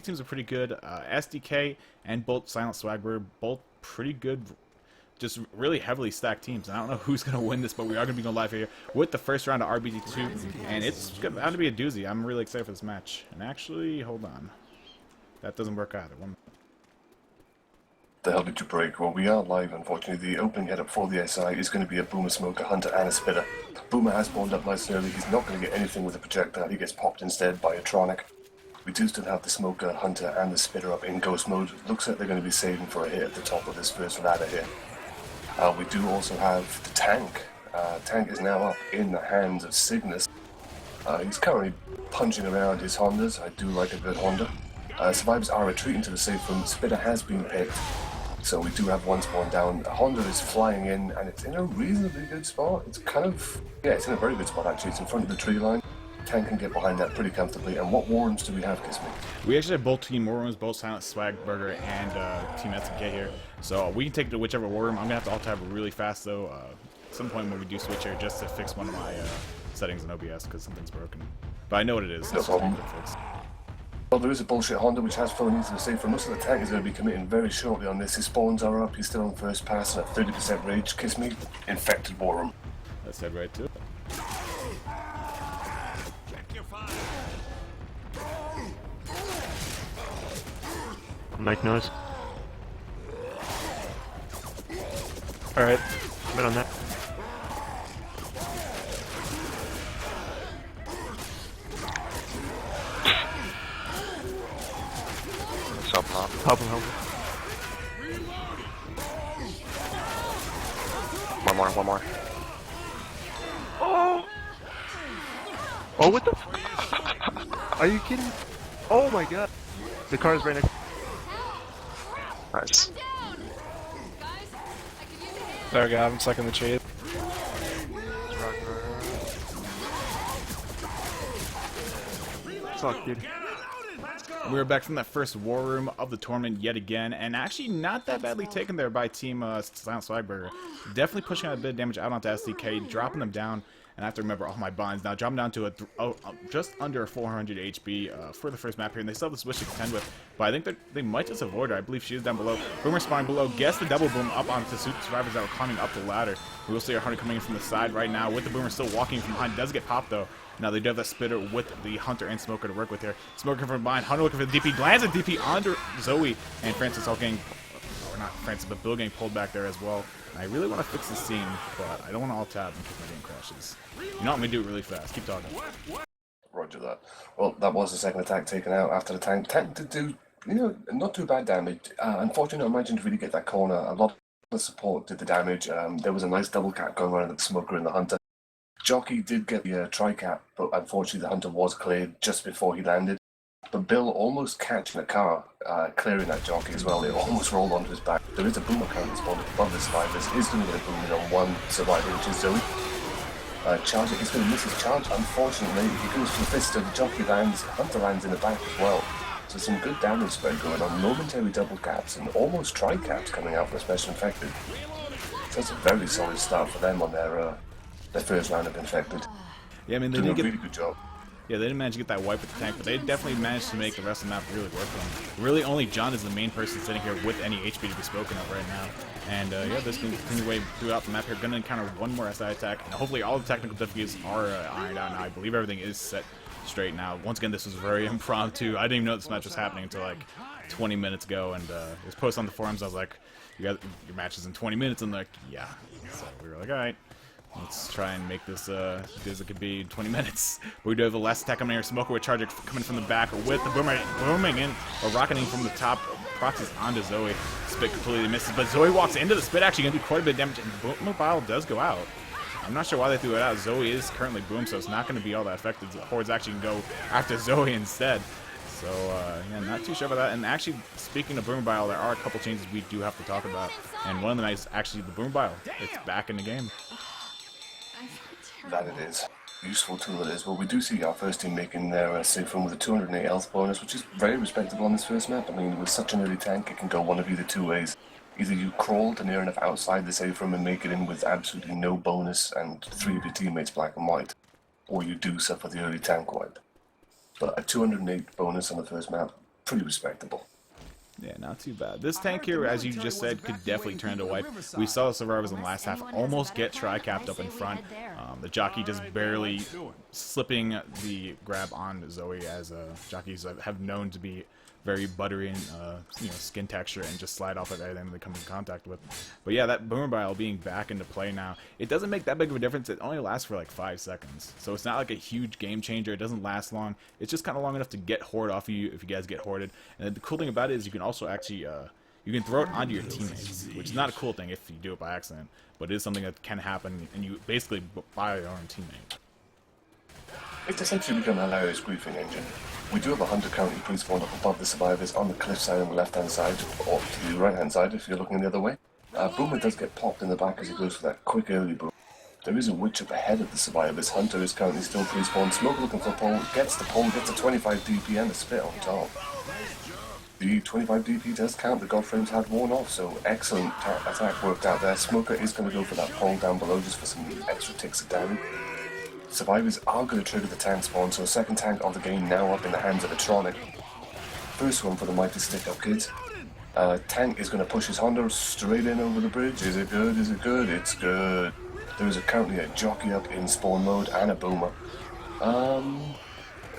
teams are pretty good. SDK and both Silent Swagger, both pretty good, just really heavily stacked teams. And I don't know who's going to win this, but we are going to be going live here with the first round of RBT2, and it's going to be a doozy. I'm really excited for this match. And actually, hold on. That doesn't work either. The LB2 break. Well, we are live, unfortunately. The opening header for the SI is going to be a Boomer, Smoker, Hunter, and a Spitter. Boomer has spawned up nice and early. He's not going to get anything with a projectile. He gets popped instead by a Tronic. We do still have the Smoker, Hunter, and the Spitter up in Ghost mode. Looks like they're going to be saving for a hit at the top of this first ladder here. We do also have the Tank. Tank is now up in the hands of Cygnus. He's currently punching around his Hondas. I do like a good Honda. Survivors are retreating to the safe room. Spitter has been picked. So we do have one spawn down. Honda is flying in, and it's in a reasonably good spot. It's kind of, yeah, it's in a very good spot actually. It's in front of the tree line. Tank can get behind that pretty comfortably. And what war rooms do we have, Kismet? We actually have both team war rooms, both Silent Swagburger and Team SDK here. So we can take it to whichever war room. I'm going to have to alt tab really fast though. At some point when we do switch here, just to fix one of my settings in OBS because something's broken. But I know what it is. No problem. Well, there is a bullshit Honda which has fallen into the safe room. Looks like the Tank is going to be committing very shortly on this. His spawns are up. He's still on first pass and at 30% rage. Kiss me. Infected war room. Let's head right to it. Make noise. Alright, been on that. Stop pop. Help him, help him. One more. Oh! Oh, what the f— Are you kidding? Oh my god. The car is right next. Nice. There we go, I'm stuck in the tree. Suck, dude. We're back from that first war room of the tournament yet again, and actually not that badly taken there by Team Silent Swagburger. Definitely pushing out a bit of damage out onto SDK, dropping them down, and I have to remember all my binds now. Dropping down to just under 400 HP for the first map here, and they still have the switch to contend with, but I think they might just avoid her. I believe she is down below. Boomer spawning below, gets the double boom up onto survivors that were climbing up the ladder. We will see our Hunter coming in from the side right now, with the Boomer still walking from behind. Does get popped though. Now they do have that Spitter with the Hunter and Smoker to work with here. Smoker from behind, Hunter looking for the DP, lands a DP onto Zoe, and Francis all getting, or not Francis, but Bill getting pulled back there as well. And I really want to fix this scene, but I don't want to alt tab in case my game crashes. You know, I'm going to do it really fast. Keep talking. Roger that. Well, that was the second attack taken out after the Tank. Tank did do, you know, not too bad damage. Unfortunately, I managed to really get that corner. A lot of the support did the damage. There was a nice double cap going around with the Smoker and the Hunter. Jockey did get the tri-cap, but unfortunately the Hunter was cleared just before he landed. But Bill almost catching a car, clearing that Jockey as well. It almost rolled onto his back. There is a Boomer currently spawned above the survivors. He's going to get a boom in on one survivor, which is Zoe. Charger is going to miss his charge, unfortunately. He goes for the fist, the Jockey lands, Hunter lands in the back as well. So some good damage spread going on. Momentary double caps and almost tri-caps coming out for a special infected. So that's a very solid start for them on their first round of infected. Yeah, I mean, they did did a get really good job. Yeah, they didn't manage to get that wipe with the Tank, but they definitely managed to make the rest of the map really work for them. Really, only John is the main person sitting here with any HP to be spoken of right now. And yeah, this can continue way throughout the map here. Going to encounter one more SI attack, and hopefully all the technical difficulties are ironed out now. I believe everything is set straight now. Once again, this was very impromptu. I didn't even know this match was happening until like 20 minutes ago, and it was posted on the forums. I was like, "You got your match is in 20 minutes," and like, yeah. So we were like, all right. Let's try and make this as good as it could be in 20 minutes. We do have the last attack coming here. Smoker with Charger coming from the back with the Boomer booming in, or rocketing from the top. Proxies onto Zoe. Spit completely misses, but Zoe walks into the Spit, actually going to do quite a bit of damage, and Mobile does go out. I'm not sure why they threw it out. Zoe is currently boom, so it's not going to be all that effective. The Hordes actually can go after Zoe instead. So, yeah, not too sure about that. And actually, speaking of Boomer Bile, there are a couple changes we do have to talk about. And one of them is actually the Boomer Bile. It's back in the game. That it is. Useful tool it is. Well, we do see our first team making their safe room with a 208 health bonus, which is very respectable on this first map. I mean, with such an early tank, it can go one of either two ways. Either you crawl to near enough outside the safe room and make it in with absolutely no bonus and 3 of your teammates black and white, or you do suffer the early tank wipe. But a 208 bonus on the first map pretty respectable. Yeah, not too bad. This tank here, as you just said, could definitely turn into a wipe. We saw the survivors in the last half almost get tri-capped up in front. The jockey just barely slipping the grab on Zoe, as jockeys have known to be very buttery and skin texture and just slide off of everything they come in contact with. But yeah, that boomer bile being back into play now, it doesn't make that big of a difference. It only lasts for like 5 seconds, so it's not like a huge game changer. It doesn't last long. It's just kind of long enough to get horde off of you if you guys get horded. And the cool thing about it is you can also actually you can throw it onto your teammates, which is not a cool thing if you do it by accident, but it is something that can happen, and you basically buy your own teammate. It's essentially become a hilarious griefing engine. We do have a hunter currently pre-spawned up above the survivors on the cliff side on the left-hand side, or to the right-hand side if you're looking the other way. Boomer does get popped in the back as he goes for that quick early boom. There is a witch up ahead of the survivors. Hunter is currently still pre-spawned. Smoke looking for pole, gets the pole, gets a 25 DP and a spit on top. The 25 DP does count, the god frames have worn off, so excellent attack worked out there. Smoker is going to go for that pole down below just for some extra ticks of damage. Survivors are going to trigger the tank spawn, so second tank of the game now up in the hands of Atronic. First one for the mighty StickUpKidz. Tank is going to push his Honda straight in over the bridge. Is it good? Is it good? It's good. There is currently a jockey up in spawn mode and a boomer.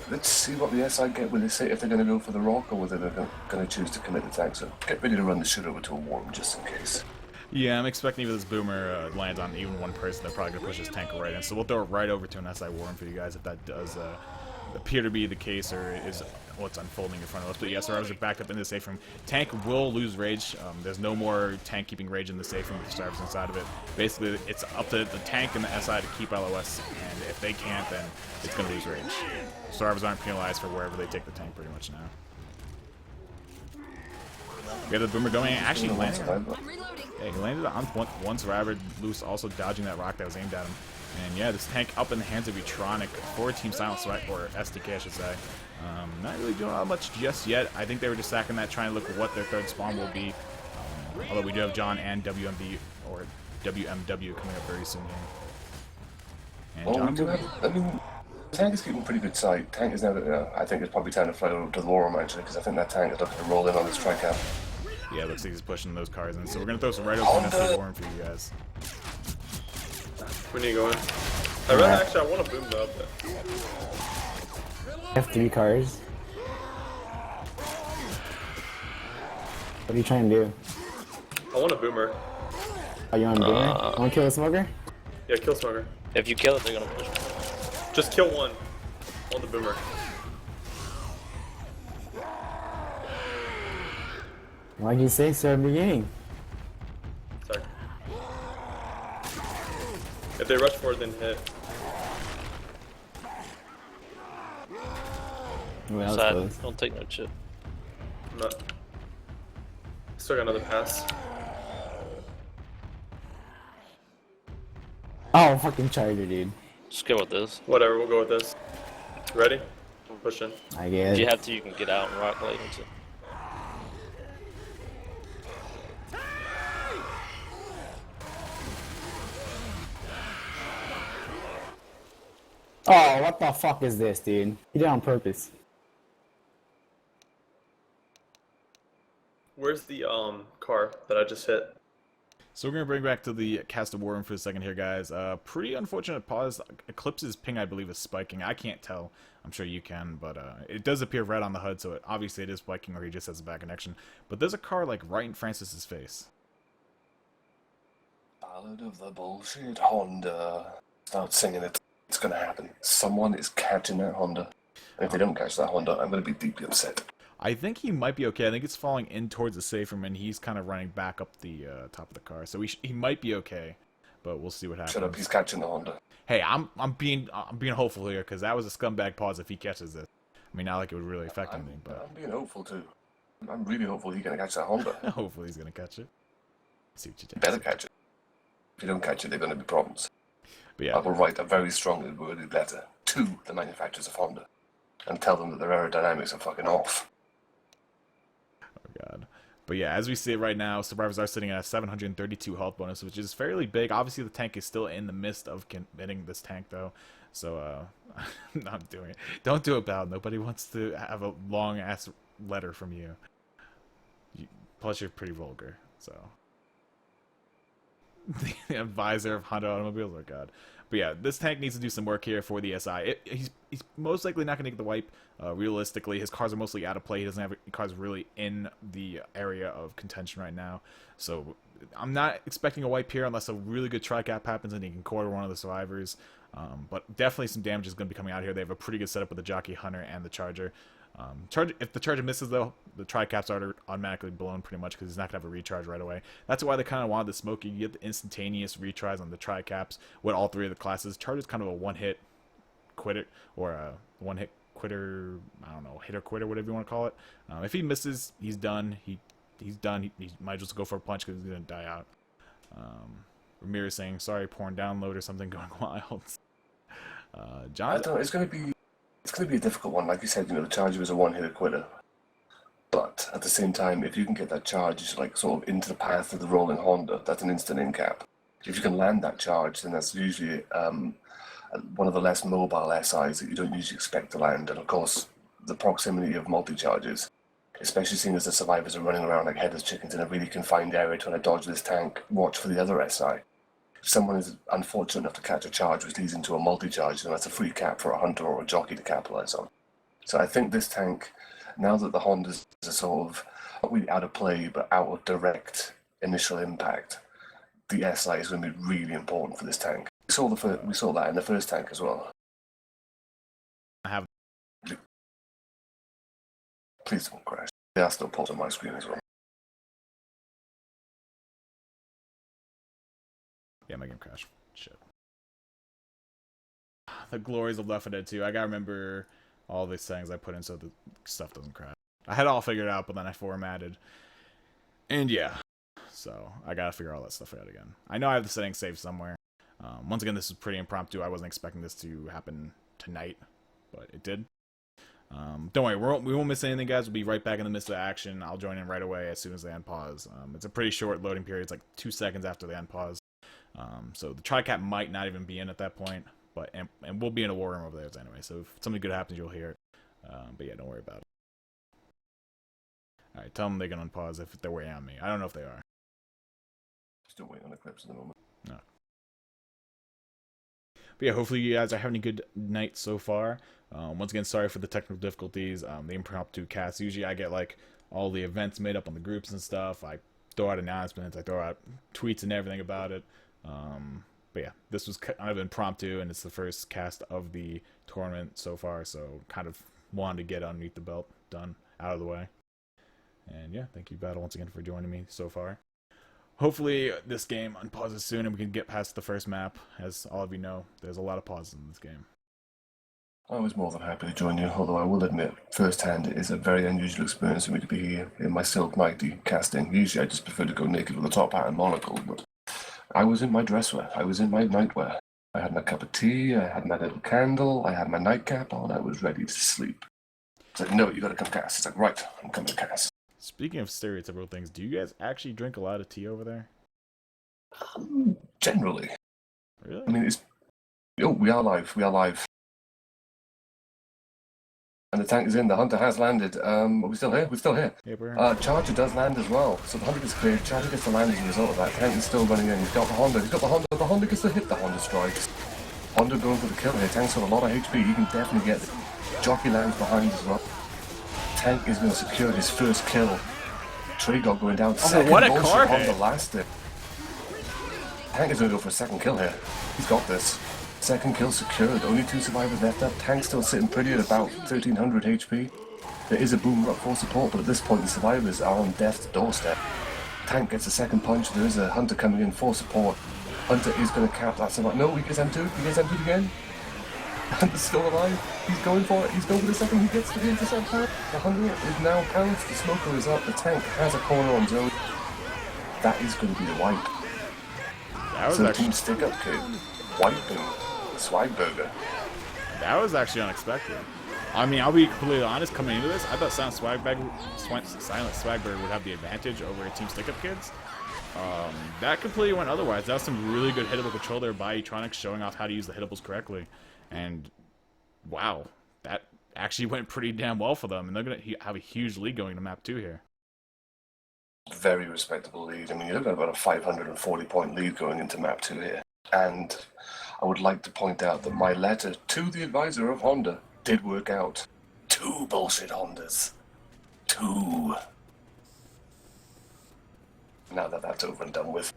Let's see what the SI get with this, if they're going to go for the rock or whether they're going to choose to commit the tank. So get ready to run the shit over to a worm just in case. Yeah, I'm expecting if this boomer lands on even one person, they're probably going to push his tank right in. So we'll throw it right over to an SI Worm for you guys if that does appear to be the case or is what's unfolding in front of us. But yes, survivors are backed up in the safe room. Tank will lose rage. There's no more tank keeping rage in the safe room with the survivors inside of it. Basically, it's up to the tank and the SI to keep LOS, and if they can't, then it's going to lose rage. Survivors aren't penalized for wherever they take the tank pretty much now. We have the boomer going and actually landing. Yeah, he landed on one survivor, loose, also dodging that rock that was aimed at him. And yeah, this tank up in the hands of Utronic for Team Silence, or SDK I should say. Not really doing all much just yet. I think they were just sacking that, trying to look at what their third spawn will be. Although we do have John and WMB, or WMW coming up very soon here. And Well, John, we do have, Tank is keeping pretty good sight. Tank is now, I think it's probably time to fly over to the Laurel actually, because I think that tank is looking to roll in on this tri-cap. yeah, looks like he's pushing those cars in. So we're going to throw some right over to SI Worm for you guys. When are you going? I really actually I want to boom though. I have 3 cars. What are you trying to do? I want a boomer. Oh, you want to do it? You want to kill the smoker? Yeah, kill smoker. If you kill it, they're gonna push me. Just kill one on the boomer. Why'd you say so at the beginning? Sorry. If they rush forward, then hit. Well, that was Side. close. Don't take no shit. I'm not. Still got another pass. Oh, fucking charger, dude. Just go with this. Whatever, we'll go with this. Ready? I'm pushing. I guess. If you have to, you can get out and rock like into. Oh, what the fuck is this, dude? You did it on purpose. Where's the car that I just hit? So we're going to bring back to the cast of Worm for a second here, guys. Pretty unfortunate pause. Eclipse's ping, I believe, is spiking. I can't tell. I'm sure you can, but it does appear red on the HUD, so obviously it is spiking or he just has a bad connection. But there's a car, like, right in Francis's face. Ballad of the bullshit Honda. Start singing it. It's going to happen. Someone is catching that Honda. And if they don't catch that Honda, I'm going to be deeply upset. I think he might be okay. I think it's falling in towards the safe room, and he's kind of running back up the top of the car. So he might be okay, but we'll see what happens. Shut up, he's catching the Honda. Hey, I'm being hopeful here, because that was a scumbag pause if he catches this. I mean, not like it would really affect anything, but I'm being hopeful too. I'm really hopeful he's going to catch that Honda. hopefully he's gonna catch it. See what you You think. better catch it. If you don't catch it, there are going to be problems. But I yeah, will write a very strongly worded letter to the manufacturers of Honda and tell them that their aerodynamics are fucking off. God. But yeah, as we see it right now, survivors are sitting at a 732 health bonus, which is fairly big. Obviously, the tank is still in the midst of committing this tank, though. So, not doing it. Don't do it, pal. Nobody wants to have a long-ass letter from you. Plus, you're pretty vulgar, so. The advisor of Honda Automobiles, oh god. But yeah, this tank needs to do some work here for the SI. He's most likely not going to get the wipe. Realistically, his cars are mostly out of play. He doesn't have cars really in the area of contention right now. So I'm not expecting a wipe here unless a really good tri-cap happens and he can quarter one of the survivors. But definitely some damage is going to be coming out here. They have a pretty good setup with the Jockey Hunter and the Charger. If the Charger misses, though, the tri-caps are automatically blown pretty much because he's not going to have a recharge right away. That's why they kind of wanted the smoky. You get the instantaneous retries on the tri-caps with all three of the classes. Charger's kind of a one-hit quitter, or a one-hit quitter, I don't know, hitter-quitter, whatever you want to call it. If he misses, he's done. He's done. He might just go for a punch because he's going to die out. Ramirez saying, sorry, porn download or something going wild. John? I don't know, it's going to be a difficult one. Like you said, the Charger is a one-hitter quitter. But at the same time, if you can get that charge like sort of into the path of the rolling Honda, that's an instant in cap. If you can land that charge, then that's usually one of the less mobile SIs that you don't usually expect to land. And of course, the proximity of multi-charges, especially seeing as the survivors are running around like headless chickens in a really confined area trying to dodge this tank, watch for the other SI. If someone is unfortunate enough to catch a charge which leads into a multi-charge, then that's a free cap for a Hunter or a Jockey to capitalize on. So I think this tank, now that the Hondas are sort of not really out of play, but out of direct initial impact, the SI is going to be really important for this tank. We saw that in the first tank as well. Please don't crash. They are still paused on my screen as well. Yeah, my game crashed. Shit. The glories of Left 4 Dead 2. I gotta remember all these settings I put in so the stuff doesn't crash. I had it all figured out, but then I formatted. And yeah. So, I gotta figure all that stuff out again. I know I have the settings saved somewhere. Once again, this is pretty impromptu. I wasn't expecting this to happen tonight, but it did. Don't worry, we won't miss anything, guys. We'll be right back in the midst of action. I'll join in right away as soon as they unpause. It's a pretty short loading period. It's like 2 seconds after they unpause. So the tri-cap might not even be in at that point, but and we'll be in a war room over there anyway. So if something good happens, you'll hear it. But yeah, don't worry about it. All right, tell them they can unpause if they're waiting on me. I don't know if they are. Still waiting on the clips at the moment. No. But yeah, hopefully you guys are having a good night so far. Once again, sorry for the technical difficulties. The impromptu cast. Usually I get like all the events made up on the groups and stuff. I throw out announcements. I throw out tweets and everything about it. But yeah, this was kind of impromptu, and it's the first cast of the tournament so far, so kind of wanted to get underneath the belt done, out of the way. And yeah, thank you, Battle, once again for joining me so far. Hopefully this game unpauses soon and we can get past the first map. As all of you know, there's a lot of pauses in this game. I was more than happy to join you, although I will admit, firsthand, it is a very unusual experience for me to be here in my silk nightie casting. Usually I just prefer to go naked with a top hat and monocle, but I was in my dress wear, I was in my nightwear. I had my cup of tea, I had my little candle, I had my nightcap on, I was ready to sleep. It's like, no, you gotta come cast. It's like, right, I'm coming to cast. Speaking of stereotypical things, do you guys actually drink a lot of tea over there? Generally. Really? I mean, we are live, And the tank is in, the Hunter has landed. Are we still here? We're still here. Yeah, we're here. Charger does land as well. So the Hunter gets cleared, Charger gets to land as a result of that. Tank is still running in, he's got the Honda, the Honda gets to hit the Honda strikes. Honda going for the kill here, Tank's got a lot of HP, he can definitely get it. Jockey lands behind as well. Tank is going to secure his first kill. Trade dog going down. Second what a bullshit car on hit. the last hit. Tank is going to go for a second kill here. He's got this. Second kill secured. Only 2 survivors left up. Tank still sitting pretty at about 1300 HP. There is a boom up for support, but at this point the survivors are on death's doorstep. Tank gets a second punch. There is a Hunter coming in for support. Hunter is going to cap that survivor. No, he gets M2'd. He gets M2'd again. Hunter's still alive. He's going for it. He's going for the second. He gets to the intercept pad. The Hunter is now pounced. The smoker is up. The tank has a corner on zone. That is going to be the wipe. That was So actually Team StickUpKidz wiping Swagburger. That was actually unexpected. I mean, I'll be completely honest, coming into this, I thought Silent Swagburger would have the advantage over Team StickUpKidz. That completely went otherwise. That was some really good hittable control there by Etronics, showing off how to use the hittables correctly. And wow, that actually went pretty damn well for them, and they're going to have a huge lead going to map 2 here. Very respectable lead. I mean, you're looking at about a 540-point lead going into map 2 here. And I would like to point out that my letter to the advisor of Honda did work out. 2 bullshit Hondas. 2. Now that that's over and done with,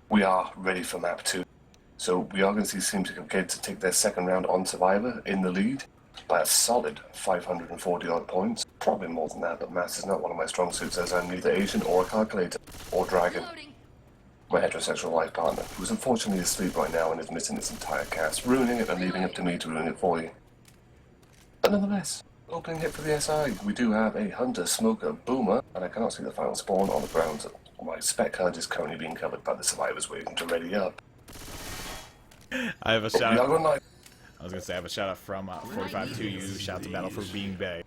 we are ready for map 2. So we are going to see StickUpKidz take their second round on Survivor in the lead by a solid 540 odd points. Probably more than that, but maths is not one of my strong suits, as I'm neither Asian or a calculator or dragon. My heterosexual life partner, who's unfortunately asleep right now and is missing this entire cast, ruining it and leaving it to me to ruin it for you. But nonetheless, opening hit for the SI, we do have a Hunter, Smoker, Boomer, and I cannot see the final spawn on the grounds. My spec HUD is currently being covered by the survivors waiting to ready up. I have a But shout we are out. going live. I was going to say, I have a shout out from 45 to you. Shout out to Battle for being Bay.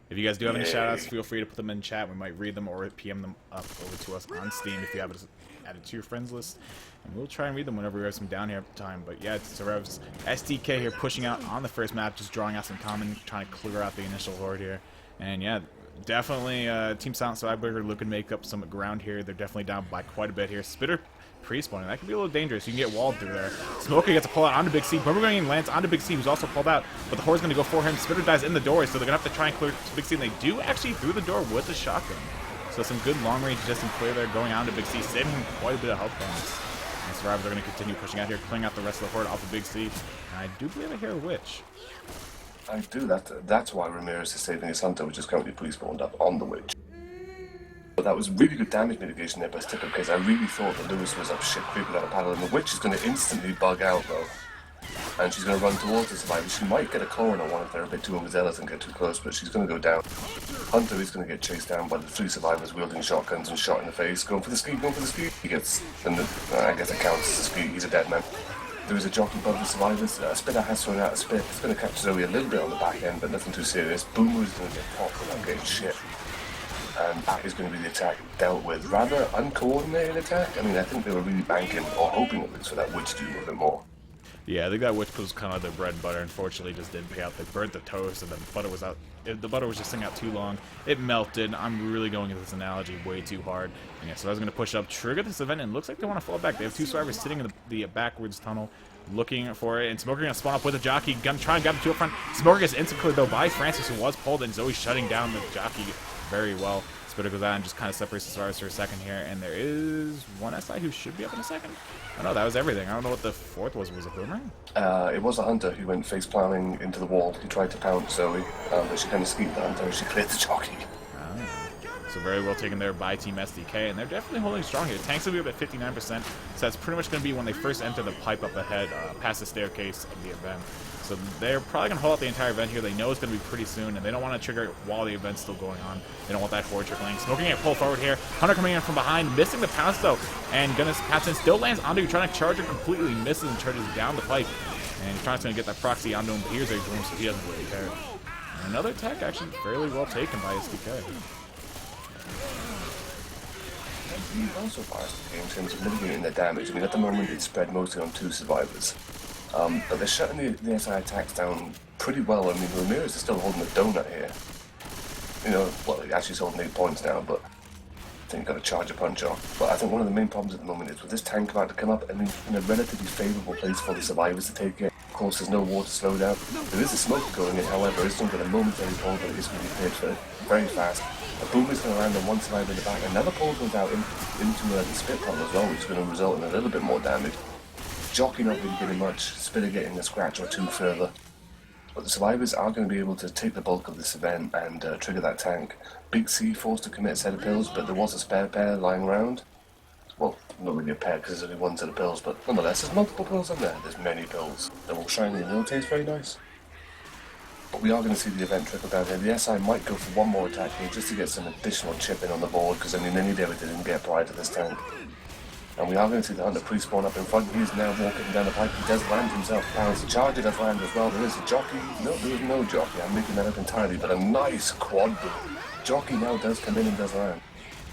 If you guys do have any shout outs, feel free to put them in chat. We might read them or PM them up over to us on Steam if you have it added to your friends list. And we'll try and read them whenever we have some down here time. But yeah, it's Rev's SDK here pushing out on the first map, just drawing out some common, trying to clear out the initial horde here. And yeah, definitely Team Silent Cyberburger looking to make up some ground here. They're definitely down by quite a bit here. Spitter pre-spawning. That could be a little dangerous. You can get walled through there. Smoker gets a pull out onto Big C. Boomer going in lands onto Big C, who's also pulled out. But the Horde's going to go for him. Spitter dies in the door, so they're going to have to try and clear Big C. And they do actually through the door with a shotgun. So some good long-range distance clear there going on to Big C, saving him quite a bit of health points. And Survivors are going to continue pushing out here, clearing out the rest of the Horde off of Big C. And I do believe I hear a Witch. I do. That's why Ramirez is saving his Hunter, which is currently pre-spawned up on the Witch. But that was really good damage mitigation there by StickUpKidz. I really thought that Lewis was up shit creeping out of paddle, and the Witch is going to instantly bug out though. And she's going to run towards the survivor. She might get a claw on one if they're a bit too overzealous and get too close, but she's going to go down. Hunter is going to get chased down by the 3 survivors wielding shotguns and shot in the face. Going for the ski, going for the ski. He gets, and I guess it counts as a ski. He's a dead man. There is a jockey above the survivors. Spitter has thrown out a spit. It's going to catch Zoe a little bit on the back end, but nothing too serious. Boomer is going to get popped without getting shit. And that is going to be the attack dealt with. Rather uncoordinated attack. I mean, I think they were really banking or hoping at least for that Witch to do a little bit more. Yeah, I think that Witch was kind of their bread and butter. Unfortunately, just didn't pay out. They burnt the toast, and the butter was out. The butter was just sitting out too long. It melted. I'm really going into this analogy way too hard. And yeah, so I was going to push up, trigger this event, and it looks like they want to fall back. They have 2 survivors sitting in the backwards tunnel, looking for it. And Smoker going to spawn up with a jockey. Gonna try and grab the 2 up front. Smoker gets instant cleared though by Francis, who was pulled, and Zoe shutting down the jockey very well. Spitter goes out and just kind of separates the survivors for a second here, and there is one SI who should be up in a second. Oh no, that was everything. I don't know what the 4th was. Was it Boomer? It was a Hunter who went face planting into the wall. He tried to pounce Zoe, but she kind of skeeved the Hunter and she cleared the jockey. So very well taken there by Team SDK, and they're definitely holding strong here. Tanks will be up at 59%, so that's pretty much going to be when they first enter the pipe up ahead, past the staircase of the event. So they're probably going to hold out the entire event here. They know it's going to be pretty soon, and they don't want to trigger it while the event's still going on. They don't want that Horde trickling. Smoking it, pull forward here. Hunter coming in from behind, missing the pounce though, and gonna pass in. Still lands onto you, trying to charge her, completely misses and charges down the pipe. And he's trying to get that proxy onto him, but here's a room, so he doesn't really care. And another tech actually fairly well taken by SDK. He's also fast in terms of mitigating their damage. I mean, at the moment it's spread mostly on 2 survivors. But they're shutting the SI attacks down pretty well. I mean, Ramirez is still holding the donut here. You know, well, actually he's holding 8 points now, but I think he's got a charger punch off. But I think one of the main problems at the moment is with this tank about to come up, I mean, in a relatively favourable place for the survivors to take it. Of course, there's no water slowdown. There is a smoke going in, however, it's not got a momentary pull, but it's going to be cleared for very fast. A Boomer's going to land on one survivor in the back. Another pull goes out into the spit puddle as well, which is going to result in a little bit more damage. Jockey not really getting much, Spitter getting a scratch or 2 further. But the survivors are going to be able to take the bulk of this event and trigger that tank. Big C forced to commit a set of pills, but there was a spare pair lying around. Well, not really a pair because there's only 1 set of pills, but nonetheless, there's multiple pills in there. There's many pills. They're all shiny and they'll taste very nice. But we are going to see the event trickle down here. The SI might go for 1 more attack here just to get some additional chip in on the board, because I mean, they need everything they didn't get prior to this tank. And we are going to see the Hunter pre-spawn up in front. He is now walking down the pipe. He does land himself. Pounds. The charger does land as well. There is a jockey. No, there is no jockey. I'm making that up entirely, but a nice quad boom. Jockey now does come in and does land.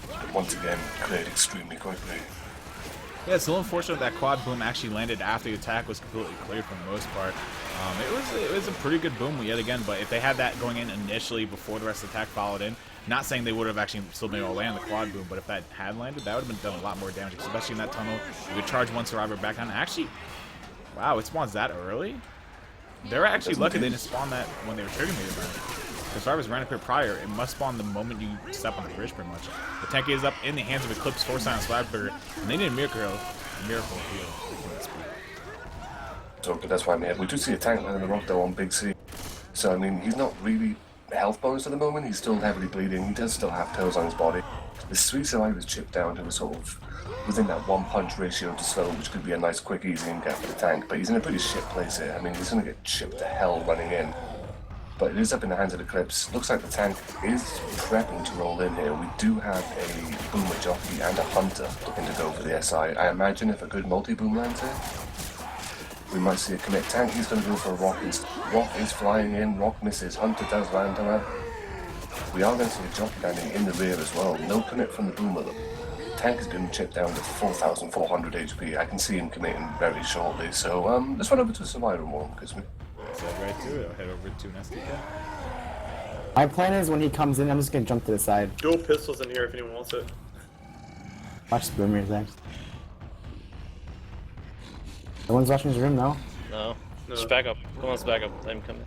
But once again, cleared extremely quickly. Yeah, it's a little unfortunate that quad boom actually landed after the attack was completely cleared for the most part. It was a pretty good boom yet again, but if they had that going in initially before the rest of the attack followed in, not saying they would have actually still been able to land the quad boom, but if that had landed, that would have been done a lot more damage, especially in that tunnel. You would charge one survivor back down. Actually, wow, it spawns that early? They're actually lucky they didn't spawn that when they were triggering me. The survivors ran up here prior. It must spawn the moment you step on the bridge, pretty much. The tank is up in the hands of Eclipse for Silent Swagburger, and they need a miracle heal. So that's why I'm here. We do see a tank landing the rock though on Big C. So I mean, he's not really health bonus at the moment. He's still heavily bleeding. He does still have pills on his body. The 3 survivors chipped down to a sort of within that 1 punch ratio to slow, which could be a nice quick easy in get for the tank. But he's in a pretty shit place here. I mean, he's gonna get chipped to hell running in. But it is up in the hands of Eclipse. Looks like the tank is prepping to roll in here. We do have a boomer jockey and a hunter looking to go for the SI. I imagine if a good multi-boom lands here, we might see a commit tank. He's going to go for a rock. Rock is flying in. Rock misses. Hunter does land, however. We are going to see a jockey landing in the rear as well. No commit from the boomer though. Tank has been chipped down to 4,400 HP. I can see him committing very shortly. So let's run over to the survivor more, because So right to it, I'll head over to an SDK. My plan is when he comes in, I'm just gonna jump to the side. Dual pistols in here if anyone wants it. Watch the boomers next. No one's watching his room, no? No. No. Just back up. Come on, let's back up. Let him come in.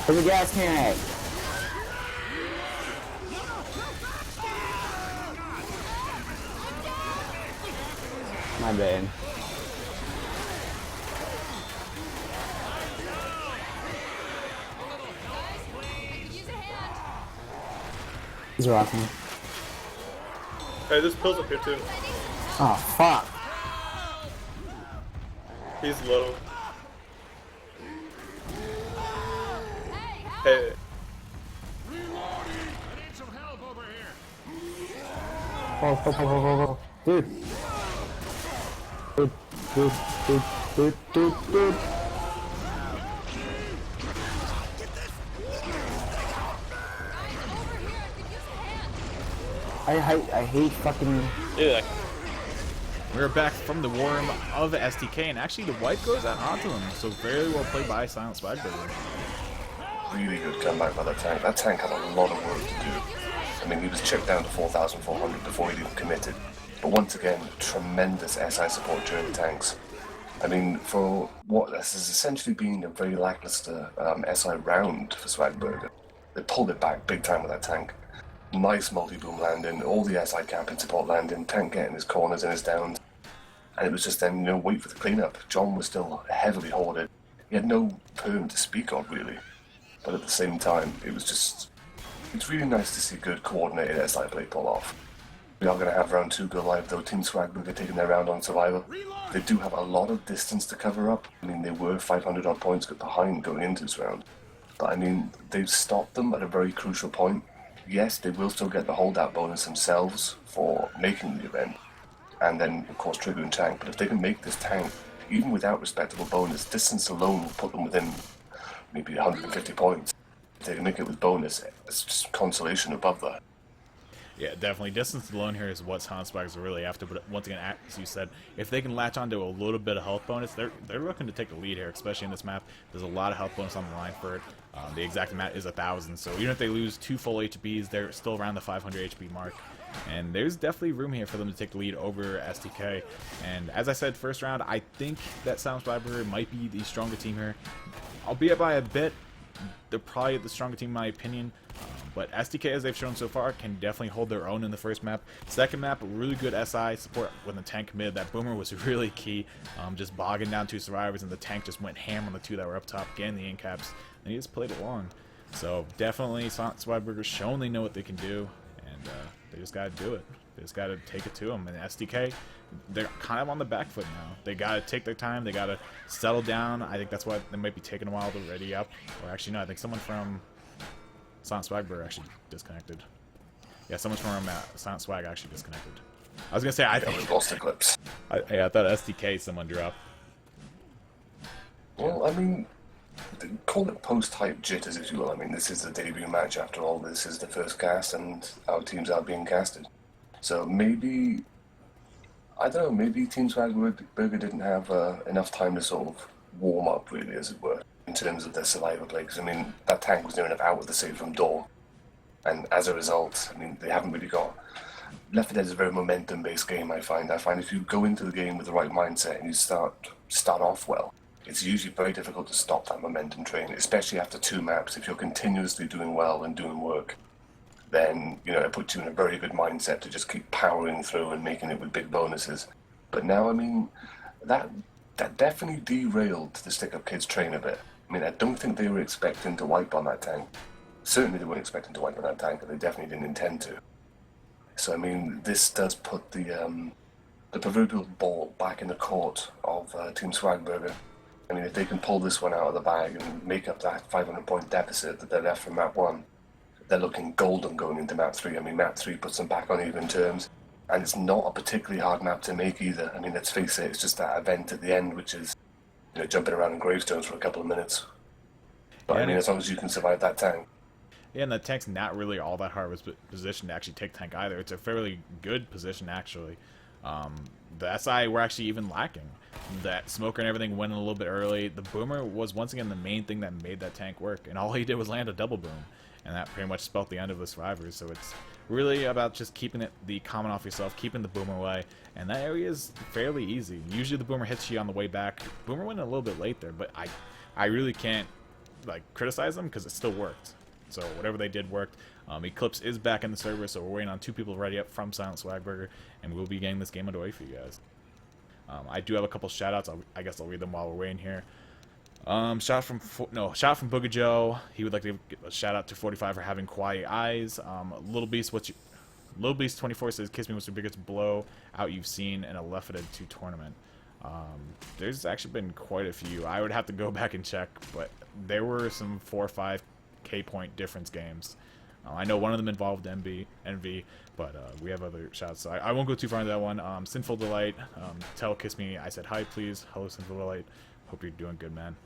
Where's the gas can at? My bad. He's rocking. Hey, there's pills up here too. Oh, fuck. He's low. Hey. Oh. Dude. Dude. I hate fucking... Dude, We're back from the war room of the STK, and actually the wipe goes out onto him, so very well played by Silent Swagburger. really good comeback by that tank. That tank had a lot of work to do. I mean, he was chipped down to 4,400 before he even committed. But once again, tremendous SI support during the tanks. I mean, for what this has essentially been a very lackluster SI round for Swagburger, they pulled it back big time with that tank. Nice multi-boom landing, all the SI camping support landing, tank getting his corners and his downs. And it was just then, wait for the cleanup. John was still heavily hoarded. He had no perm to speak of, really. But at the same time, it's really nice to see good coordinated SI play pull off. We are going to have round 2 go live though. Team Swagburger taking their round on Survivor. They do have a lot of distance to cover up. I mean, they were 500 odd points behind going into this round. But I mean, they've stopped them at a very crucial point. Yes, they will still get the holdout bonus themselves for making the event, and then of course triggering tank. But if they can make this tank, even without respectable bonus, distance alone will put them within maybe 150 points. If they can make it with bonus, it's just consolation above that. Yeah, definitely. Distance alone here is what Silent Swag's are really after. But once again, as you said, if they can latch onto a little bit of health bonus, they're looking to take the lead here, especially in this map. There's a lot of health bonus on the line for it. The exact amount is 1,000, so even if they lose 2 full HPs, they're still around the 500 HP mark. And there's definitely room here for them to take the lead over STK. And as I said, first round, I think that Silent Swagburger might be the stronger team here, albeit by a bit. They're probably the stronger team in my opinion. But STK, as they've shown so far, can definitely hold their own in the first map. Second map, really good SI support when the tank mid. That boomer was really key, just bogging down 2 survivors, and the tank just went ham on the 2 that were up top, getting the in-caps, and he just played it long. So definitely, Silent Swagburger's shown they know what they can do, and they just got to do it. They just got to take it to them. And STK, they're kind of on the back foot now. They got to take their time. They got to settle down. I think that's why they might be taking a while to ready up. Or actually, no, I think someone from Silent Swagburger actually disconnected. Yeah, someone from Silent Swag actually disconnected. I was gonna say I think we lost Eclipse. I thought STK someone dropped. Well, I mean, call it post-hype jitters, if you will. I mean, this is the debut match after all. This is the first cast, and our teams are being casted. So maybe, I don't know, maybe Team Swagburger didn't have enough time to sort of warm up, really, as it were, in terms of their survivor play. Because, I mean, that tank was near enough out with the save from door. And as a result, I mean, they haven't really got... Left 4 Dead is a very momentum-based game, I find. I find if you go into the game with the right mindset and you start off well, it's usually very difficult to stop that momentum train, especially after 2 maps. If you're continuously doing well and doing work, then, you know, it puts you in a very good mindset to just keep powering through and making it with big bonuses. But now, I mean, that definitely derailed the StickUpKidz train a bit. I mean, I don't think they were expecting to wipe on that tank. Certainly they weren't expecting to wipe on that tank, and they definitely didn't intend to. So, I mean, this does put the proverbial ball back in the court of Team Swagburger. I mean, if they can pull this one out of the bag and make up that 500-point deficit that they're left from map 1, they're looking golden going into map 3. I mean, map 3 puts them back on even terms, and it's not a particularly hard map to make either. I mean, let's face it, it's just that event at the end, which is, you know, jumping around in gravestones for a couple of minutes. But, I mean, as long as you can survive that tank. Yeah, and that tank's not really all that hard of a position to actually take tank either. It's a fairly good position, actually. The SI were actually even lacking. That smoker and everything went in a little bit early. The boomer was once again the main thing that made that tank work, and all he did was land a double boom, and that pretty much spelled the end of the survivors. So it's really about just keeping the comment off yourself, keeping the boomer away, and that area is fairly easy. Usually the boomer hits you on the way back. Boomer went a little bit late there, but I really can't like criticize them because it still worked. So whatever they did worked. Eclipse is back in the server, so we're waiting on 2 people ready up from Silent Swagburger, and we'll be getting this game underway for you guys. I do have a couple shoutouts. I guess I'll read them while we're waiting here. Shout from Booga Joe. He would like to give a shout out to 45 for having quiet eyes. Little Beast 24 says, "Kiss me, what's your biggest blow out you've seen in a Left 4 Dead 2 tournament?" There's actually been quite a few. I would have to go back and check, but there were some 4 or 5K point difference games. I know one of them involved NV, but we have other shouts. So I won't go too far into that one. Sinful Delight, tell Kiss Me I said hi, please. Hello, Sinful Delight. Hope you're doing good, man.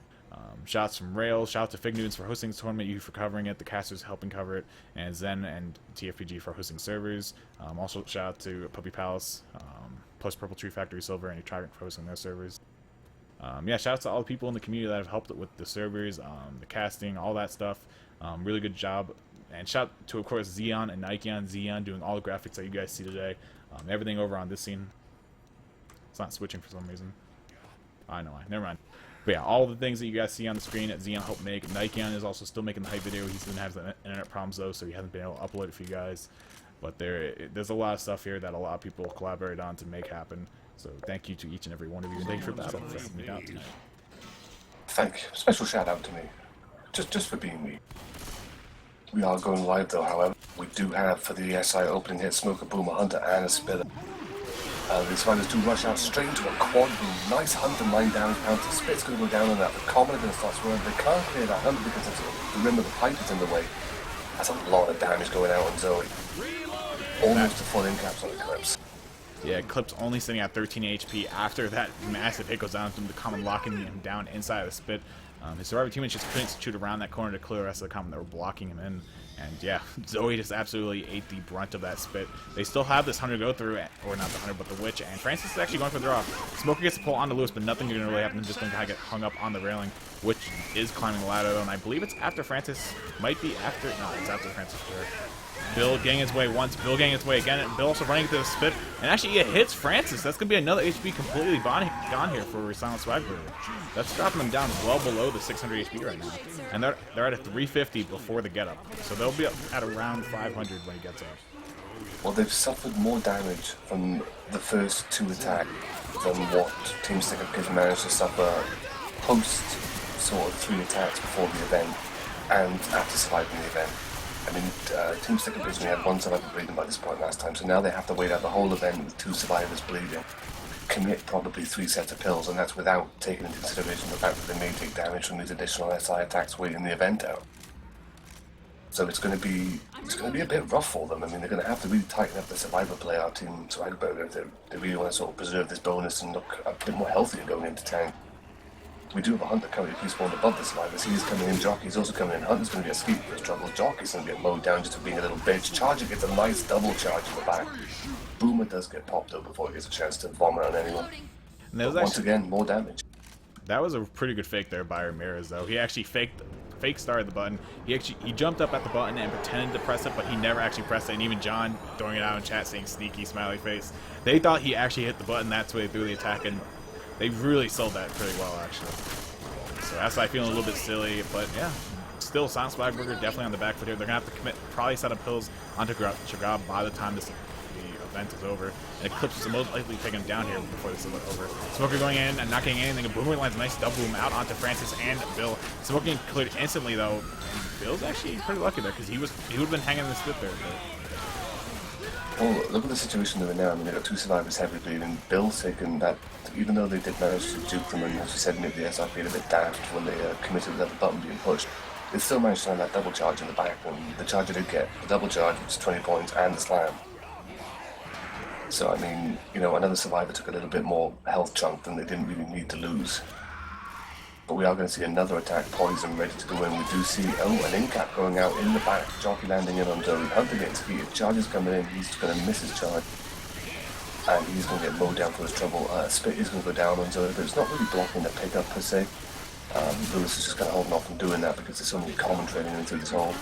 Shouts from Rails. Shout out to Fig Newtons for hosting this tournament, you for covering it, the casters helping cover it, and Zen and TFPG for hosting servers. Also, shout out to Puppy Palace, plus Purple Tree Factory Silver, and Tyrant for hosting their servers. Yeah, shout out to all the people in the community that have helped with the servers, the casting, all that stuff. Really good job. And shout out to, of course, Xeon and Nikeon. Xeon doing all the graphics that you guys see today. Everything over on this scene. It's not switching for some reason. I know why. Never mind. But yeah, all the things that you guys see on the screen that Xeon helped make. Nikeon is also still making the hype video. He's going to have some internet problems, though, so he hasn't been able to upload it for you guys. But there's a lot of stuff here that a lot of people collaborate on to make happen. So thank you to each and every one of you. And thank you for battling for me out tonight. Thank you. Special shout out to me. Just for being me. We are going live though, however. We do have for the SI opening hit Smoker, Boomer, Hunter, and a Spiller. These fighters do rush out straight into a quad boom. Nice Hunter 9 damage counter. Spit's going to go down on that. The Commoner going to start swirling. They can't clear that Hunter because the rim of the pipe is in the way. That's a lot of damage going out on Zoe. Almost a full in-caps on Eclipse. Yeah, Eclipse only sitting at 13 HP after that massive hit goes down to the Common, locking him down inside of the Spit. His survivor teammates just couldn't shoot around that corner to clear the rest of the Common that were blocking him in. And yeah, Zoe just absolutely ate the brunt of that Spit. They still have this Hunter go through, or not the Hunter, but the Witch, and Francis is actually going for the draw. Smoker gets to pull onto Lewis, but nothing is going to really happen. Just going to kind of get hung up on the railing, which is climbing the ladder, though, and I believe it's after Francis. Might be after. No, it's after Francis. Bill getting his way once, Bill getting his way again, and Bill also running into the Spit, and actually it hits Francis. That's going to be another HP completely gone here for Silent Swagburger. That's dropping them down well below the 600 HP right now, and they're at a 350 before the get up, so they'll be up at around 500 when he gets up. Well, they've suffered more damage from the first 2 attacks than what Team StickUpKidz managed to suffer post sort of 3 attacks before the event and after surviving the event. I mean, Team StickUpKidz only had 1 survivor bleeding by this point last time, so now they have to wait out the whole event with 2 survivors bleeding. Commit probably 3 sets of pills, and that's without taking into consideration the fact that they may take damage from these additional SI attacks waiting the event out. So it's going to be a bit rough for them. I mean, they're going to have to really tighten up the survivor play, our Team Swagburger, if they really want to sort of preserve this bonus and look a bit more healthy going into tank. we do have a Hunter currently spawned above the survivors. He's coming in, Jockey's also coming in. Hunter's going to get skeet for his trouble. Jockey's going to get mowed down just for being a little bitch. Charger gets a nice double charge in the back. Boomer does get popped up before he gets a chance to vomit on anyone. And that was Once again, more damage. That was a pretty good fake there by Ramirez, though. He actually fake started the button. He jumped up at the button and pretended to press it, but he never actually pressed it. And even John throwing it out in chat saying sneaky smiley face. They thought he actually hit the button. That's why they threw the attack, and they really sold that pretty well, actually. So that's why I feel a little bit silly, but yeah. Still, Silent Survivor definitely on the back foot here. They're gonna have to commit probably set up pills onto Shagab by the time the event is over. And Eclipse will most likely take him down here before this is over. Smoker going in and not getting anything. Boomer lands a nice double boom out onto Francis and Bill. Smoking cleared instantly though. And Bill's actually pretty lucky there because he would have been hanging in the split there. But... Well, look at the situation they're in now. I mean, they got 2 survivors heavily bleeding. Bill's taken that, even though they did manage to dupe them and, as you said, make the SR being a bit daft when they committed without the button being pushed. They still managed to land that double charge in the back, and the charger did get the double charge, which is 20 points, and the slam. So, I mean, you know, another survivor took a little bit more health chunk than they didn't really need to lose. But we are going to see another attack poison ready to go in. We do see, an in-cap going out in the back, Jockey landing in on Zoe, Hunter getting defeated, Charger's coming in, he's going to miss his charge. And he's going to get mowed down for his trouble. Spit is going to go down on Zoe, but it's not really blocking the pickup per se. Lewis is just kind of holding off from doing that because there's so many common trading into this hole.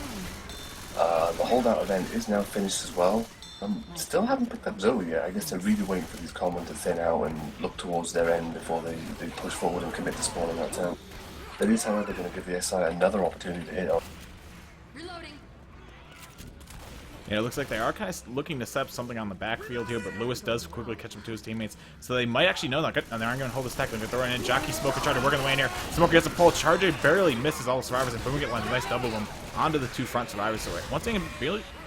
The holdout event is now finished as well. Still haven't picked up Zoe yet. I guess they're really waiting for these common to thin out and look towards their end before they push forward and commit to spawning that town. That is, however, going to give the SI another opportunity to hit up. Yeah, it looks like they are kind of looking to set up something on the backfield here, but Lewis does quickly catch up to his teammates, so they might actually know that. And they aren't going to hold this tech. They're going to throw it in. Jockey, Smoker, Charger working the way in here. Smoker gets a pull. Charger barely misses all the survivors, and Boomer get lands a nice double boom onto the 2 front survivors. So once again,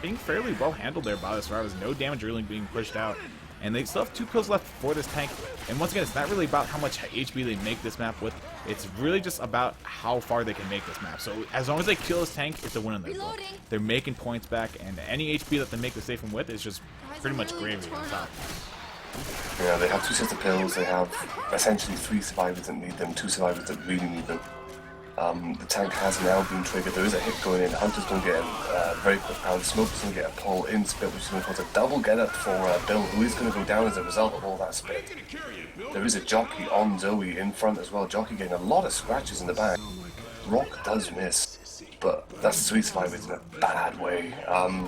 being fairly well handled there by the survivors. No damage really being pushed out. And they still have 2 kills left for this tank. And once again, it's not really about how much HP they make this map with. It's really just about how far they can make this map. So as long as they kill this tank, it's a win in their book. They're making points back, and any HP that they make the safe one with is just pretty much gravy on top. Yeah, they have 2 sets of pills. They have essentially 3 survivors that need them, 2 survivors that really need them. The tank has now been triggered. There is a hit going in. Hunter's going to get a very quick pound. Smoker's going to get a pull in Spit, which is going to cause a double get up for Bill, who is going to go down as a result of all that Spit. There is a Jockey on Zoe in front as well. Jockey getting a lot of scratches in the back. Rock does miss, but that's 3 survivors in a bad way.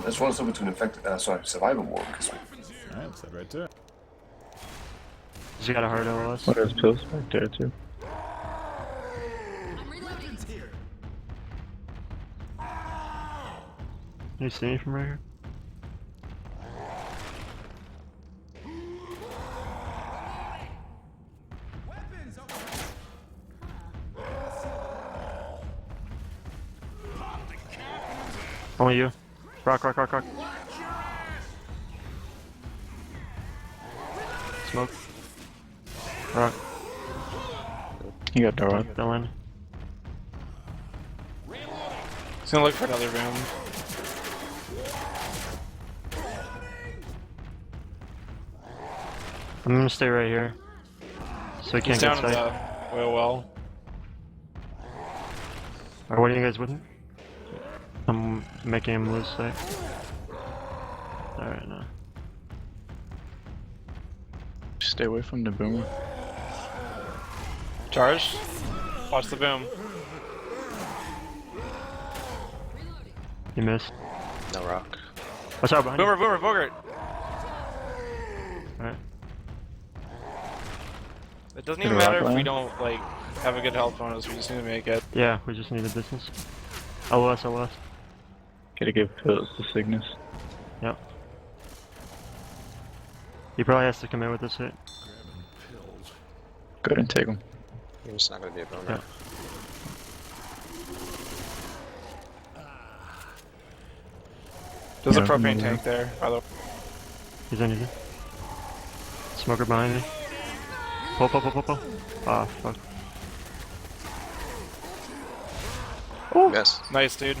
Let's run us over to an survivor war. Alright, let's head right to it. He's got a hard LS. What is pills back there too? Can you see me from right here? Only you. Rock. Smoke. Rock. You got the rock. Don't land. He's gonna look for another room. I'm gonna stay right here. So he can't He's get down in sight. the well. Alright, what are you guys with him? I'm making him lose sight. Alright, no. Stay away from the boomer. Charge. Watch the boom. You missed. No rock. Watch out behind you. Boomer, Bogart. Alright. It doesn't Good even matter rock if we line. don't like have a good health bonus. We just need to make it. Yeah, we just need a business. LS. Gotta give pills to Cygnus. Yep. He probably has to come in with this hit. Go ahead and take him. It's not gonna be a boomer. Yeah. There's a Yeah, propane maybe. tank there, by the way. He's in. Smoker behind me. Pull. Ah, fuck. Oh, Yes. nice, dude.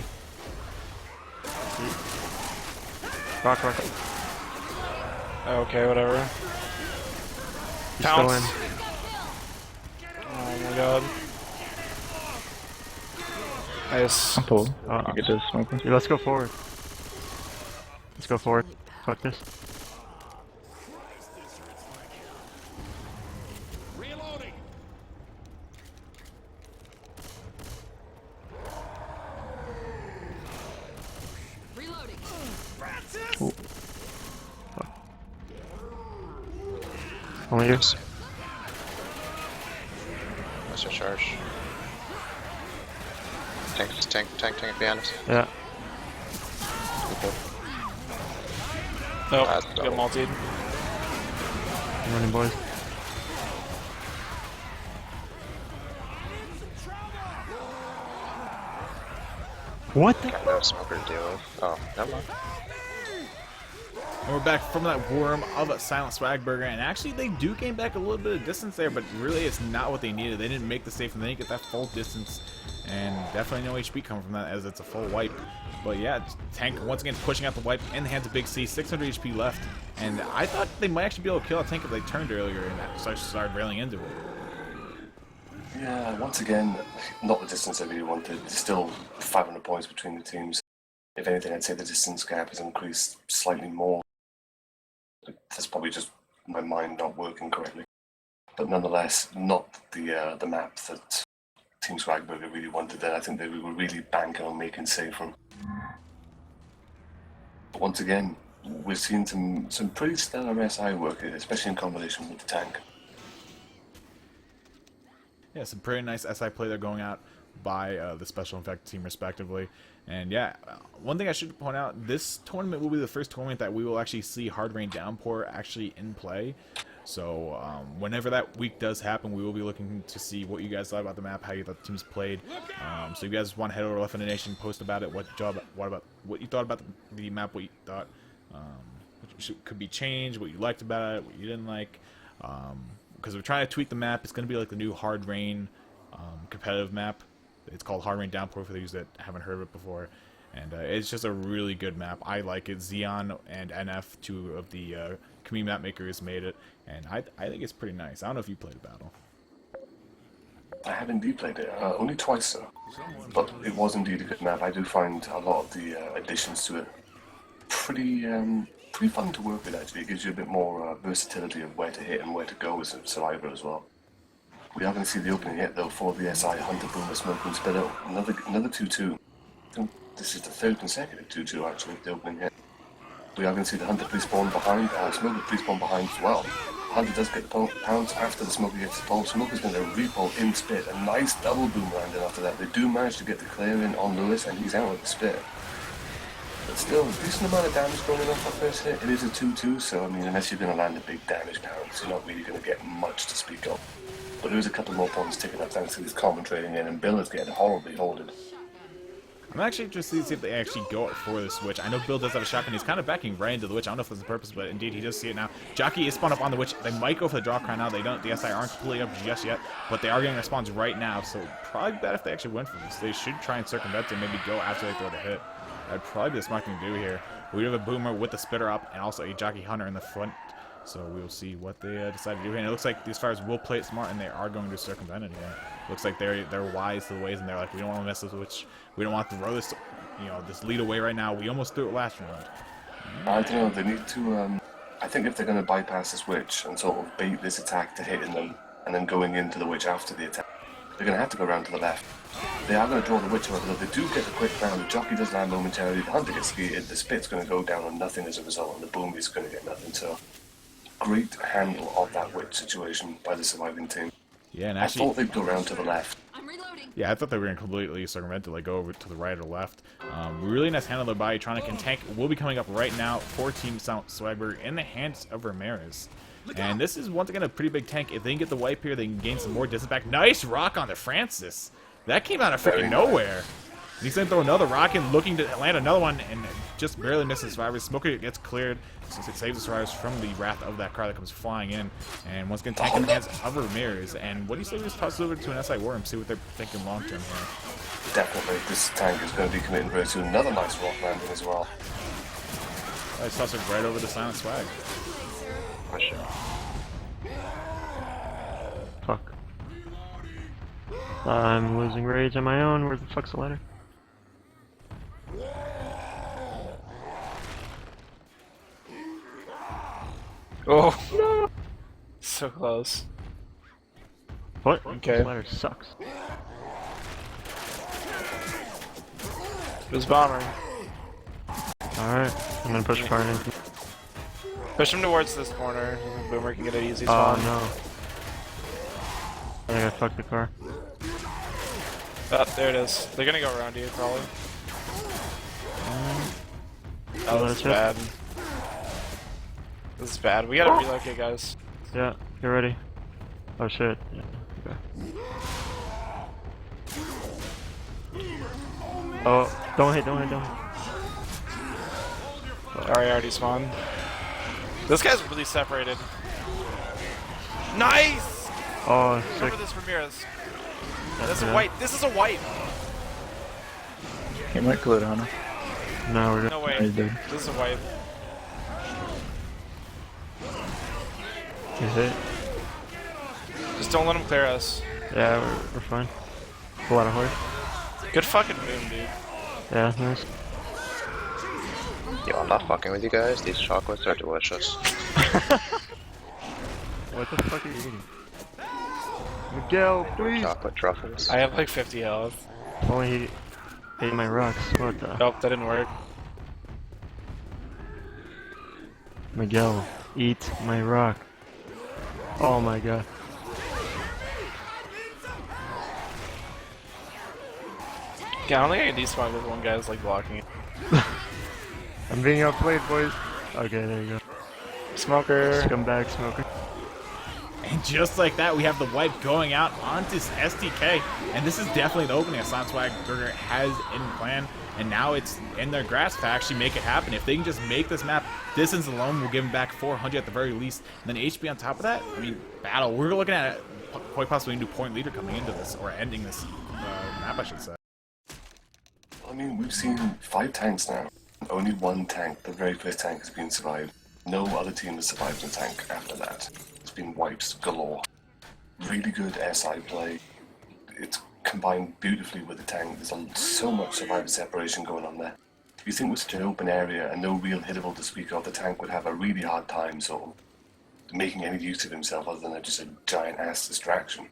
Rock. Okay, whatever. He's still Pounce. in. Oh my god. Nice. I'm pulled. You get this smoker. Yeah, let's go forward. Let's go forward. Fuck this. Ooh. Fuck. Only yours. What's your charge? Tank behind us. Yeah. Nope, That's get double. multied. I'm running, boys. What the? Got no smoker to deal with. Oh, never mind. And we're back from that worm of a Silent Swagburger, and actually they do gain back a little bit of distance there, but really it's not what they needed. They didn't make the safe, and they didn't get that full distance, and definitely no HP coming from that as it's a full wipe. But yeah, Tank once again pushing out the wipe in the hands of Big C, 600 HP left, and I thought they might actually be able to kill a Tank if they turned earlier and started railing into it. Yeah, once again, not the distance I really wanted. There's still 500 points between the teams. If anything, I'd say the distance gap has increased slightly more. That's probably just my mind not working correctly. But nonetheless, not the map that Team Swagburger really wanted there. I think they were really banking on making safer. But once again, we're seeing some pretty stellar SI work, especially in combination with the tank. Yeah, some pretty nice SI play there going out by the Special Infected team respectively. And yeah, one thing I should point out, this tournament will be the first tournament that we will actually see Hard Rain Downpour actually in play. So whenever that week does happen, we will be looking to see what you guys thought about the map, how you thought the teams played. So if you guys want to head over to Left in the Nation, post about it, what you thought about the map, what you thought could be changed, what you liked about it, what you didn't like. Because we're trying to tweak the map. It's going to be like the new Hard Rain competitive map. It's called Hard Rain Downpour for those that haven't heard of it before. And it's just a really good map. I like it. Xeon and NF, two of the community map makers, made it. And I think it's pretty nice. I don't know if you played Battle. I have indeed played it, only twice though. But it was indeed a good map. I do find a lot of the additions to it pretty fun to work with actually. It gives you a bit more versatility of where to hit and where to go as a survivor as well. We are going to see the opening hit though for the SI Hunter Boomer Smoke and Spitter. Another 2-2. This is the third consecutive 2-2 actually, the opening hit. We are going to see the Hunter pre-spawn behind, Smoker pre-spawn behind as well. Hunter does get the pounce after the Smoker gets the pull. Smoker's going to repull in spit. A nice double boomerang after that. They do manage to get the clear in on Lewis and he's out with the spit. But still, a decent amount of damage going in off that first hit. It is a 2-2, so I mean, unless you're going to land a big damage pounce, you're not really going to get much to speak of. But there is a couple more points taken up thanks to this common trading in, and Bill is getting horribly holded. I'm actually interested to see if they actually go for the switch. I know Bill does have a shotgun. He's kind of backing right into the witch. I don't know if that's the purpose, but indeed he does see it now. Jockey is spun up on the witch. They might go for the draw cry now. They don't. The SI aren't completely up just yet, but they are getting response right now. So probably bad if they actually went for this. They should try and circumvent and maybe go after they throw the hit. That'd probably be the smart thing to do here. We have a boomer with the spitter up and also a jockey hunter in the front. So we'll see what they decide to do here. And it looks like these fires will play it smart, and they are going to circumvent it here. Looks like they're wise to the ways, and they're like, we don't want to mess with which. We don't want to throw this, this lead away right now. We almost threw it last round. I don't know. They need to. I think if they're going to bypass this witch and sort of bait this attack to hitting them, and then going into the witch after the attack, they're going to have to go around to the left. They are going to draw the witch, however, they do get the quick round. The jockey does land momentarily. The hunter gets skated. The spit's going to go down on nothing as a result, and the boom is going to get nothing. So. Great handle of that witch situation by the surviving team. Yeah, and actually, I thought they'd go around to the left. Yeah, I thought they were going to completely circumvent it, like go over to the right or left. Really nice handle there by Electronic, and Tank will be coming up right now for Team Swagburger in the hands of Ramirez. And this is once again a pretty big tank. If they can get the wipe here, they can gain some more distance back. Nice rock on the Francis. That came out of freaking nowhere. And he's going to throw another rocket, looking to land another one, and just barely misses survivors. Smoker gets cleared, since it saves the survivors from the wrath of that car that comes flying in. And once again, Tank in the hands of Ramirez. And what do you say we just toss it over to an SI Worm, see what they're thinking long term here? Definitely, this tank is going to be committing very soon. Another nice rock landing as well. Let's toss it right over the Silent Swag. Fuck. I'm losing rage on my own. Where the fuck's the ladder? Oh no! So close. What? Okay. This ladder sucks. Who's bombing? Alright, I'm gonna push car in. Push him towards this corner. Boomer can get an easy Oh spawn. no. I think I fucked the car. Oh, there it is. They're gonna go around you, probably. Oh, this is bad. This is bad. We gotta relocate, guys. Yeah, get ready. Oh shit. Yeah. Okay. Oh, don't hit. Alright, already spawned. This guy's really separated. Nice! Oh, sick. Cover this Ramirez. This is a white. This is a white. He might kill it, Hannah. No, we're No gonna. way. He's dead. This is a white. He's hit. Just don't let him clear us. Yeah, we're fine. Pull out a horse. Good fucking boom, dude. Yeah, nice. Yo, I'm not fucking with you guys. These chocolates are delicious. What the fuck are you eating? Miguel, please! Chocolate truffles. I have like 50 health. Oh, he ate my rocks. What the? Nope, that didn't work. Miguel, eat my rock. Oh my god. Yeah, I don't think I can despawn with one guy's like blocking it. I'm being outplayed, boys. Okay, there you go. Smoker. Scumbag smoker. And just like that, we have the wipe going out onto STK. And this is definitely the opening that Sonswagger has in plan. And now it's in their grasp to actually make it happen. If they can just make this map, distance alone will give them back 400 at the very least. And then HP on top of that, I mean, battle. We're looking at quite possibly a new point leader coming into this, or ending this map, I should say. I mean, we've seen 5 tanks now. Only one tank, the very first tank, has been survived. No other team has survived a tank after that. It's been wipes galore. Really good SI play. It's combined beautifully with the tank. There's so much survivor separation going on there. You think with such an open area and no real hittable to speak of, the tank would have a really hard time sort of making any use of himself other than just a giant ass distraction.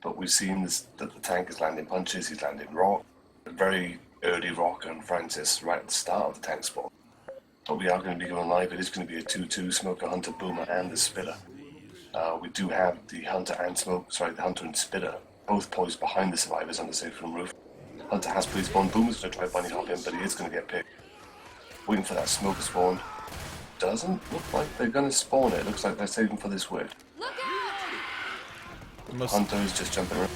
But we've seen that the tank is landing punches, he's landing rock. A very early rock on Francis right at the start of the tank spot. But we are going to be going live. It is going to be a 2-2, Smoker, Hunter, Boomer, and the Spitter. We do have the Hunter and the Hunter and Spitter, both poised behind the survivors on the safe room roof. Hunter has police spawn, Boomer's going to try bunny hop in, but he is going to get picked. Waiting for that Smoker spawn. Doesn't look like they're going to spawn it. Looks like they're saving for this wave. Hunter is just jumping around.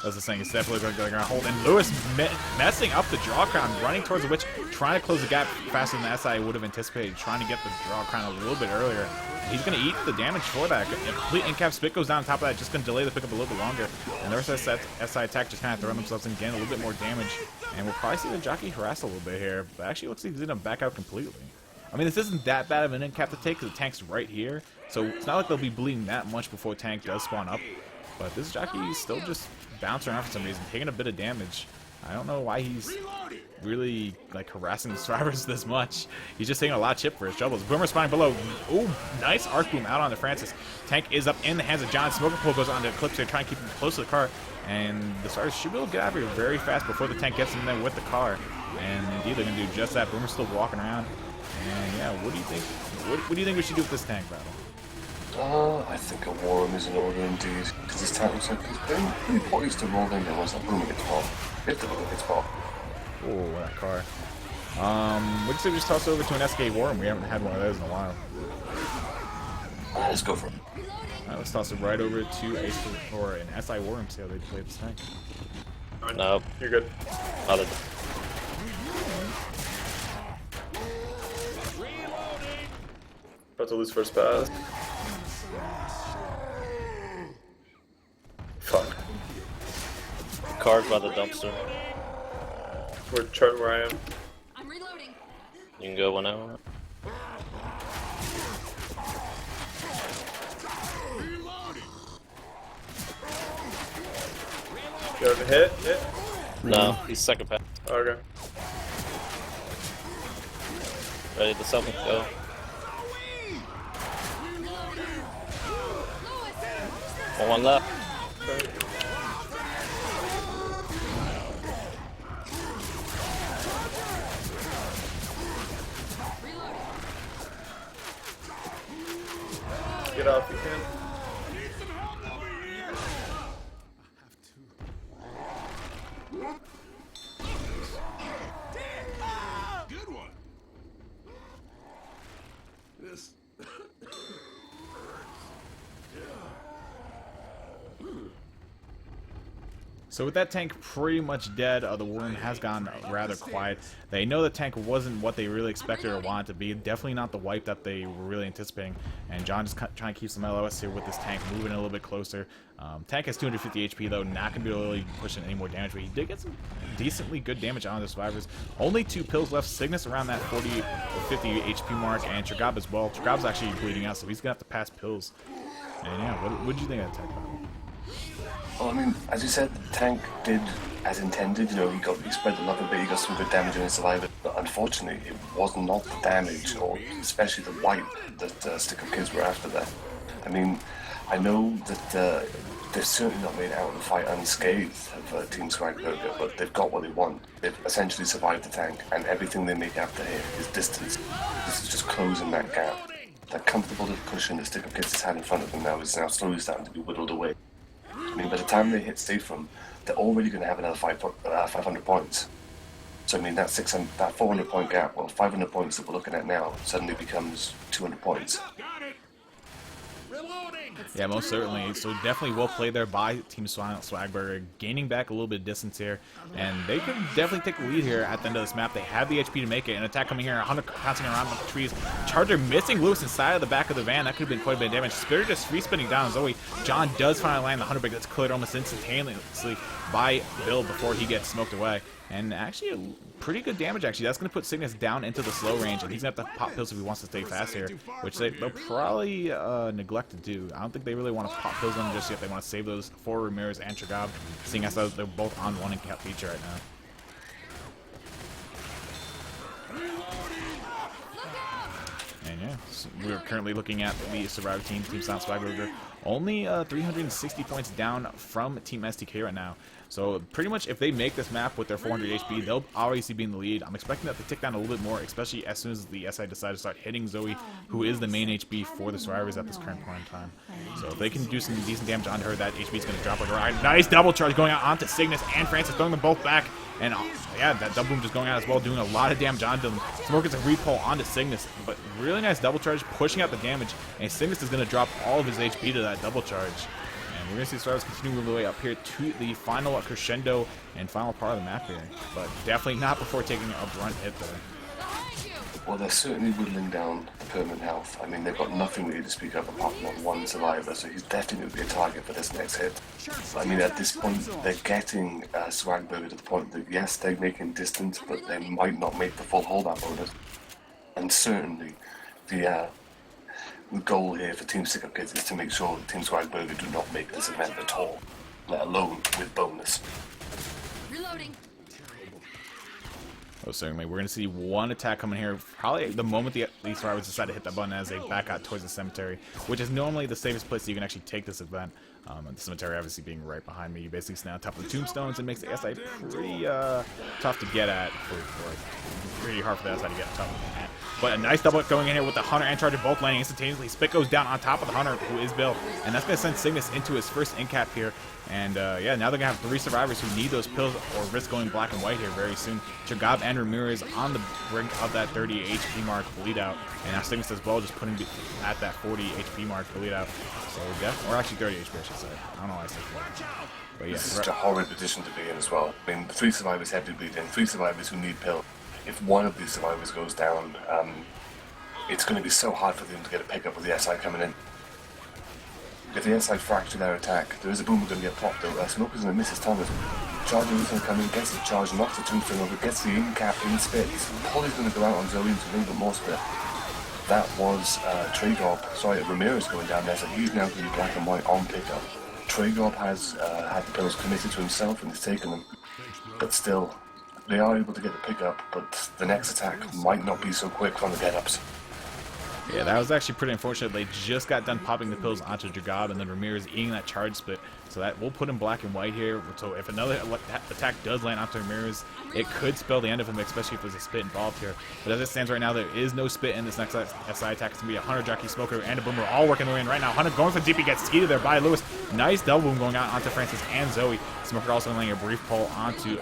As I was saying, it's definitely going to hold. And Lewis messing up the draw crown, running towards the witch, trying to close the gap faster than SI would have anticipated, trying to get the draw crown a little bit earlier. He's going to eat the damage for that. A complete in-cap spit goes down on top of that, just going to delay the pickup a little bit longer. And the rest of that SI attack just kind of throwing themselves in, getting a little bit more damage. And we'll probably see the jockey harass a little bit here, but actually looks like he's going to back out completely. I mean, this isn't that bad of an in-cap to take because the tank's right here. So it's not like they'll be bleeding that much before tank does spawn up. But this jockey is still just bouncing around for some reason, taking a bit of damage. I don't know why he's really like harassing the survivors this much. He's just taking a lot of chip for his troubles. Boomer spawning below. Ooh, nice arc boom out onto Francis. Tank is up in the hands of John. Smoker Pole goes on to Eclipse here, trying to keep him close to the car. And the survivors should be able to get out of here very fast before the tank gets him there with the car. And indeed, they're going to do just that. Boomer's still walking around. And yeah, what do you think? What do you think we should do with this tank battle? I think a war room is in order indeed, because this tank looks like it's pretty poised to roll in there once that Boomer gets popped. If the Boomer gets popped. Oh, that car. We can just toss over to an SK war room. We haven't had one of those in a while. Let's go for it. Alright, let's toss it right over to an SI war room, see how they play this tank. Nope. You're good. Other About to lose first pass. Fuck. car's by the dumpster. We're chart where I am. I'm reloading. You can go whenever. You have a hit? No, he's second pass. Okay. Ready to summon? Go. One left. Get off, you can. Good one. This. So with that tank pretty much dead, the wound has gone rather quiet. They know the tank wasn't what they really expected or wanted to be. Definitely not the wipe that they were really anticipating. And John just trying to keep some LOS here with this tank, moving a little bit closer. Tank has 250 HP though, not going to be really pushing any more damage, but he did get some decently good damage on the survivors. Only 2 pills left. Cygnus around that 40 or 50 HP mark, and Tragab as well. Tragab's actually bleeding out, so he's going to have to pass pills. And yeah, what did you think of that tank battle? Well, I mean, as you said, the tank did as intended. You know, he spread the luck a bit, he got some good damage on his survivor. But unfortunately, it was not the damage, or especially the wipe, that StickUpKidz were after there. I mean, I know that they've certainly not made it out of the fight unscathed of Team Swagburger, but they've got what they want. They've essentially survived the tank, and everything they make after here is distance. This is just closing that gap. That comfortable little cushion that StickUpKidz has had in front of them now is now slowly starting to be whittled away. I mean, by the time they hit safe from, they're already going to have another 500 points. So I mean, that 400 point gap, well, 500 points that we're looking at now suddenly becomes 200 points. Yeah, most certainly. So definitely well played there by Team Swagburger, gaining back a little bit of distance here, and they can definitely take the lead here at the end of this map. They have the HP to make it. An attack coming here, 100 pouncing around the trees. Charger missing Lewis inside of the back of the van. That could have been quite a bit of damage. Spitter just respinning down Zoe. John does finally land the 100 break. That's cleared almost instantaneously by Bill before he gets smoked away. And actually, pretty good damage, actually. That's going to put Cygnus down into the slow range, and he's going to have to pop pills if he wants to stay fast here, which they'll probably neglect to do. I don't think they really want to pop pills on him just yet. They want to save those for Ramirez and Tragab, seeing as they're both on one and cap feature right now. And yeah, so we're currently looking at the Survivor team, Team Swagburger, only 360 points down from Team STK right now. So pretty much if they make this map with their 400 HP, they'll obviously be in the lead. I'm expecting that to tick down a little bit more, especially as soon as the SI decide to start hitting Zoe, who is the main HP for the Survivors at this current point in time. So if they can do some decent damage onto her, that HP is going to drop like a rock. Nice double charge going out onto Cygnus and Francis, throwing them both back. And yeah, that double boom just going out as well, doing a lot of damage onto them. Smoke gets a repull onto Cygnus, but really nice double charge, pushing out the damage. And Cygnus is going to drop all of his HP to that double charge. And we're going to see Survivors continue moving the way up here to the final crescendo and final part of the map here. But definitely not before taking a brunt hit there. Well, they're certainly whittling down the permanent health. I mean, they've got nothing really to speak of apart from one survivor, so he's definitely going to be a target for this next hit. I mean, at this point, they're getting Swagburger to the point that, yes, they're making distance, but they might not make the full holdout bonus. And certainly, the goal here for Team StickUpKidz is to make sure that Team Swagburger do not make this event at all, let alone with bonus. Reloading. Oh, certainly. We're going to see one attack coming here, probably the moment these survivors decide to hit that button as they back out towards the cemetery, which is normally the safest place you can actually take this event. And the cemetery obviously being right behind me. You basically stand on top of the tombstones and makes the SI pretty tough to get at. Pretty hard for the SI to get tough at. But a nice double going in here with the Hunter and Charger both landing instantaneously. Spit goes down on top of the Hunter, who is Bill. And that's going to send Cygnus into his first in-cap here. And yeah, now they're going to have 3 survivors who need those pills or risk going black and white here very soon. Tragab and Ramirez on the brink of that 30 HP mark bleed out. And now Cygnus as well, just putting at that 40 HP mark bleed out. So or actually 30 HP, I should say. I don't know why I said 40. But yeah, this is such a horrid position to be in as well. I mean, the 3 survivors have to bleed in, 3 survivors who need pills. If one of these survivors goes down, it's going to be so hard for them to get a pickup with the SI coming in. If the SI fracture their attack, there is a boomer going to get popped though. Smoker's going to miss his Thomas. Charger is going to come in, gets the charge, knocks the tombstone over, gets the in-cap in spits. Polly's going to go out on Zoe into a little bit more spit. That was Ramirez going down there, so he's now going to be black and white on pickup. Tragop has had the pills committed to himself and has taken them, but still, they are able to get the pickup, but the next attack might not be so quick from the get-ups. Yeah, that was actually pretty unfortunate. They just got done popping the pills onto Jagab, and then Ramirez eating that charge split. So that will put him black and white here. So if another attack does land onto Ramirez, it could spell the end of him, especially if there's a spit involved here. But as it stands right now, there is no spit in this next SI attack. It's going to be a Hunter, Jockey, Smoker, and a Boomer all working their way in right now. Hunter going for DP, gets skeeted there by Lewis. Nice double boom going out onto Francis and Zoe. Smoker also laying a brief pull onto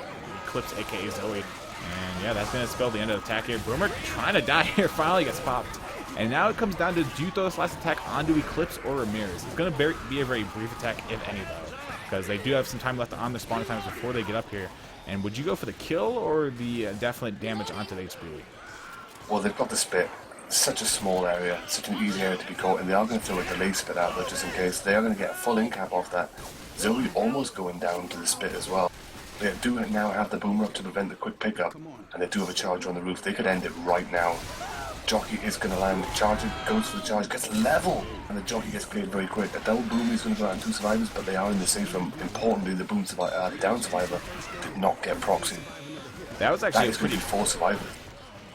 Eclipse, aka Zoe. And yeah, that's going to spell the end of the attack here. Boomer trying to die here, finally gets popped. And now it comes down to, do you throw this last attack onto Eclipse or Ramirez? It's going to be a very brief attack, if any, though, because they do have some time left on their spawn times before they get up here. And would you go for the kill or the definite damage onto the HP? Well, they've got the spit. It's such a small area, such an easy area to be caught, and they are going to throw a delay spit out there just in case. They are going to get a full in cap off that. Zoe almost going down to the spit as well. They do now have the Boomer up to prevent the quick pickup, and they do have a charger on the roof. They could end it right now. Jockey is going to land. Charger goes for the charge, gets level, and the Jockey gets cleared very quick. A double boom is going to go out on 2 survivors, but they are in the safe room. Importantly, the the down survivor did not get proxy. That was actually that is pretty 4 survivors.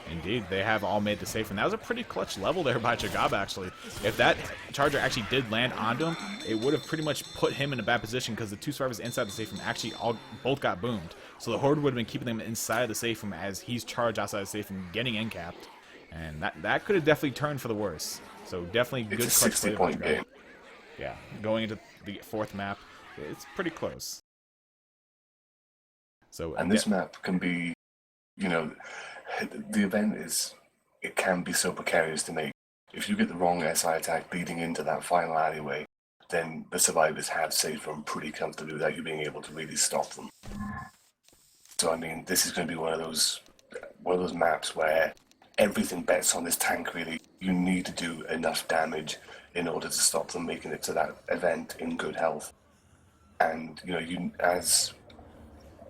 Indeed, they have all made the safe, and that was a pretty clutch level there by Jagab, actually. If that charger actually did land onto him, it would have pretty much put him in a bad position because the 2 survivors inside the safe room actually both got boomed. So the Horde would have been keeping them inside the safe room as he's charged outside the safe room, getting in capped. And that could have definitely turned for the worse. So definitely good clutch play. It's a 60-point game. Yeah, going into the 4th map, it's pretty close. So and this map can be, you know, the event it can be so precarious to make. If you get the wrong SI attack leading into that final alleyway, then the survivors have safe room pretty comfortably without you being able to really stop them. So I mean, this is going to be one of those maps where everything bets on this tank, really. You need to do enough damage in order to stop them making it to that event in good health. And, you know, as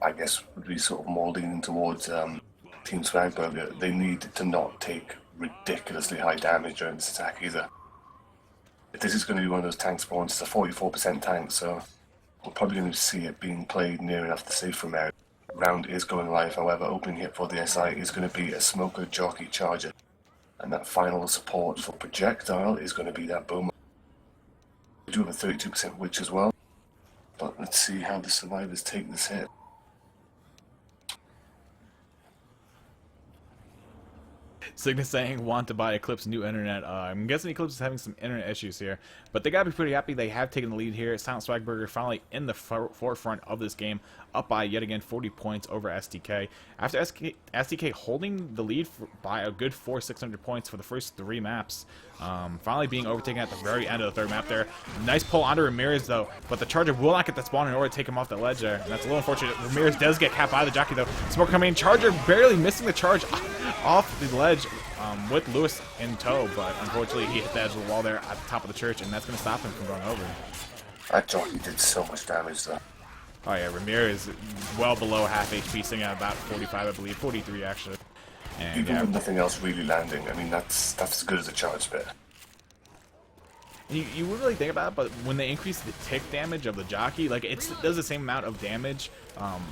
I guess would be sort of more leaning towards Team Swagburger, they need to not take ridiculously high damage during this attack either. This is going to be one of those tank spawns. It's a 44% tank, so we're probably going to see it being played near enough the safe room area. Round is going live, however, opening hit for the SI is going to be a Smoker, Jockey, Charger. And that final support for Projectile is going to be that Boomer. We do have a 32% Witch as well, but let's see how the survivors take this hit. Cygnus saying want to buy Eclipse new internet. I'm guessing Eclipse is having some internet issues here, but they gotta be pretty happy. They have taken the lead here. Silent Swagburger finally in the forefront of this game, up by yet again 40 points over STK. After STK holding the lead by a good 600 points for the first 3 maps, finally being overtaken at the very end of the 3rd map there. Nice pull onto Ramirez though, but the Charger will not get the spawn in order to take him off the ledge there, and that's a little unfortunate. Ramirez does get capped by the Jockey though. Smoke coming in, Charger barely missing the charge off the ledge with Lewis in tow, but unfortunately he hit the edge of the wall there at the top of the church, and that's going to stop him from going over. That Jockey did so much damage though. Oh yeah, Ramirez well below half HP, sitting at about 45, I believe, 43 actually. And even yeah, with nothing else really landing, I mean that's as good as a charge spit. You wouldn't really think about it, but when they increase the tick damage of the Jockey, like it does the same amount of damage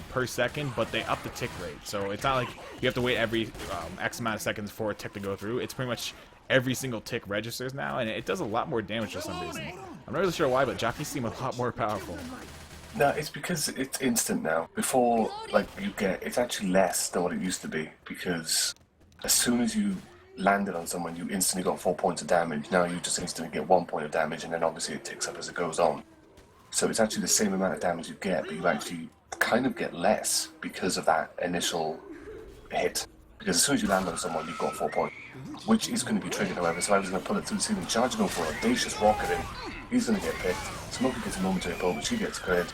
per second, but they up the tick rate. So it's not like you have to wait every X amount of seconds for a tick to go through. It's pretty much every single tick registers now, and it does a lot more damage for some reason. I'm not really sure why, but Jockeys seem a lot more powerful. No, it's because it's instant now. Before, like, it's actually less than what it used to be, because as soon as you landed on someone, you instantly got 4 points of damage. Now you just instantly get 1 point of damage, and then obviously it ticks up as it goes on. So it's actually the same amount of damage you get, but you actually kind of get less because of that initial hit. Because as soon as you land on someone, you've got 4 points, which is going to be triggered, however. So I was going to pull it through the ceiling. Charger going for an audacious rocket in. He's going to get picked. Smoker gets a momentary pull, but she gets cleared.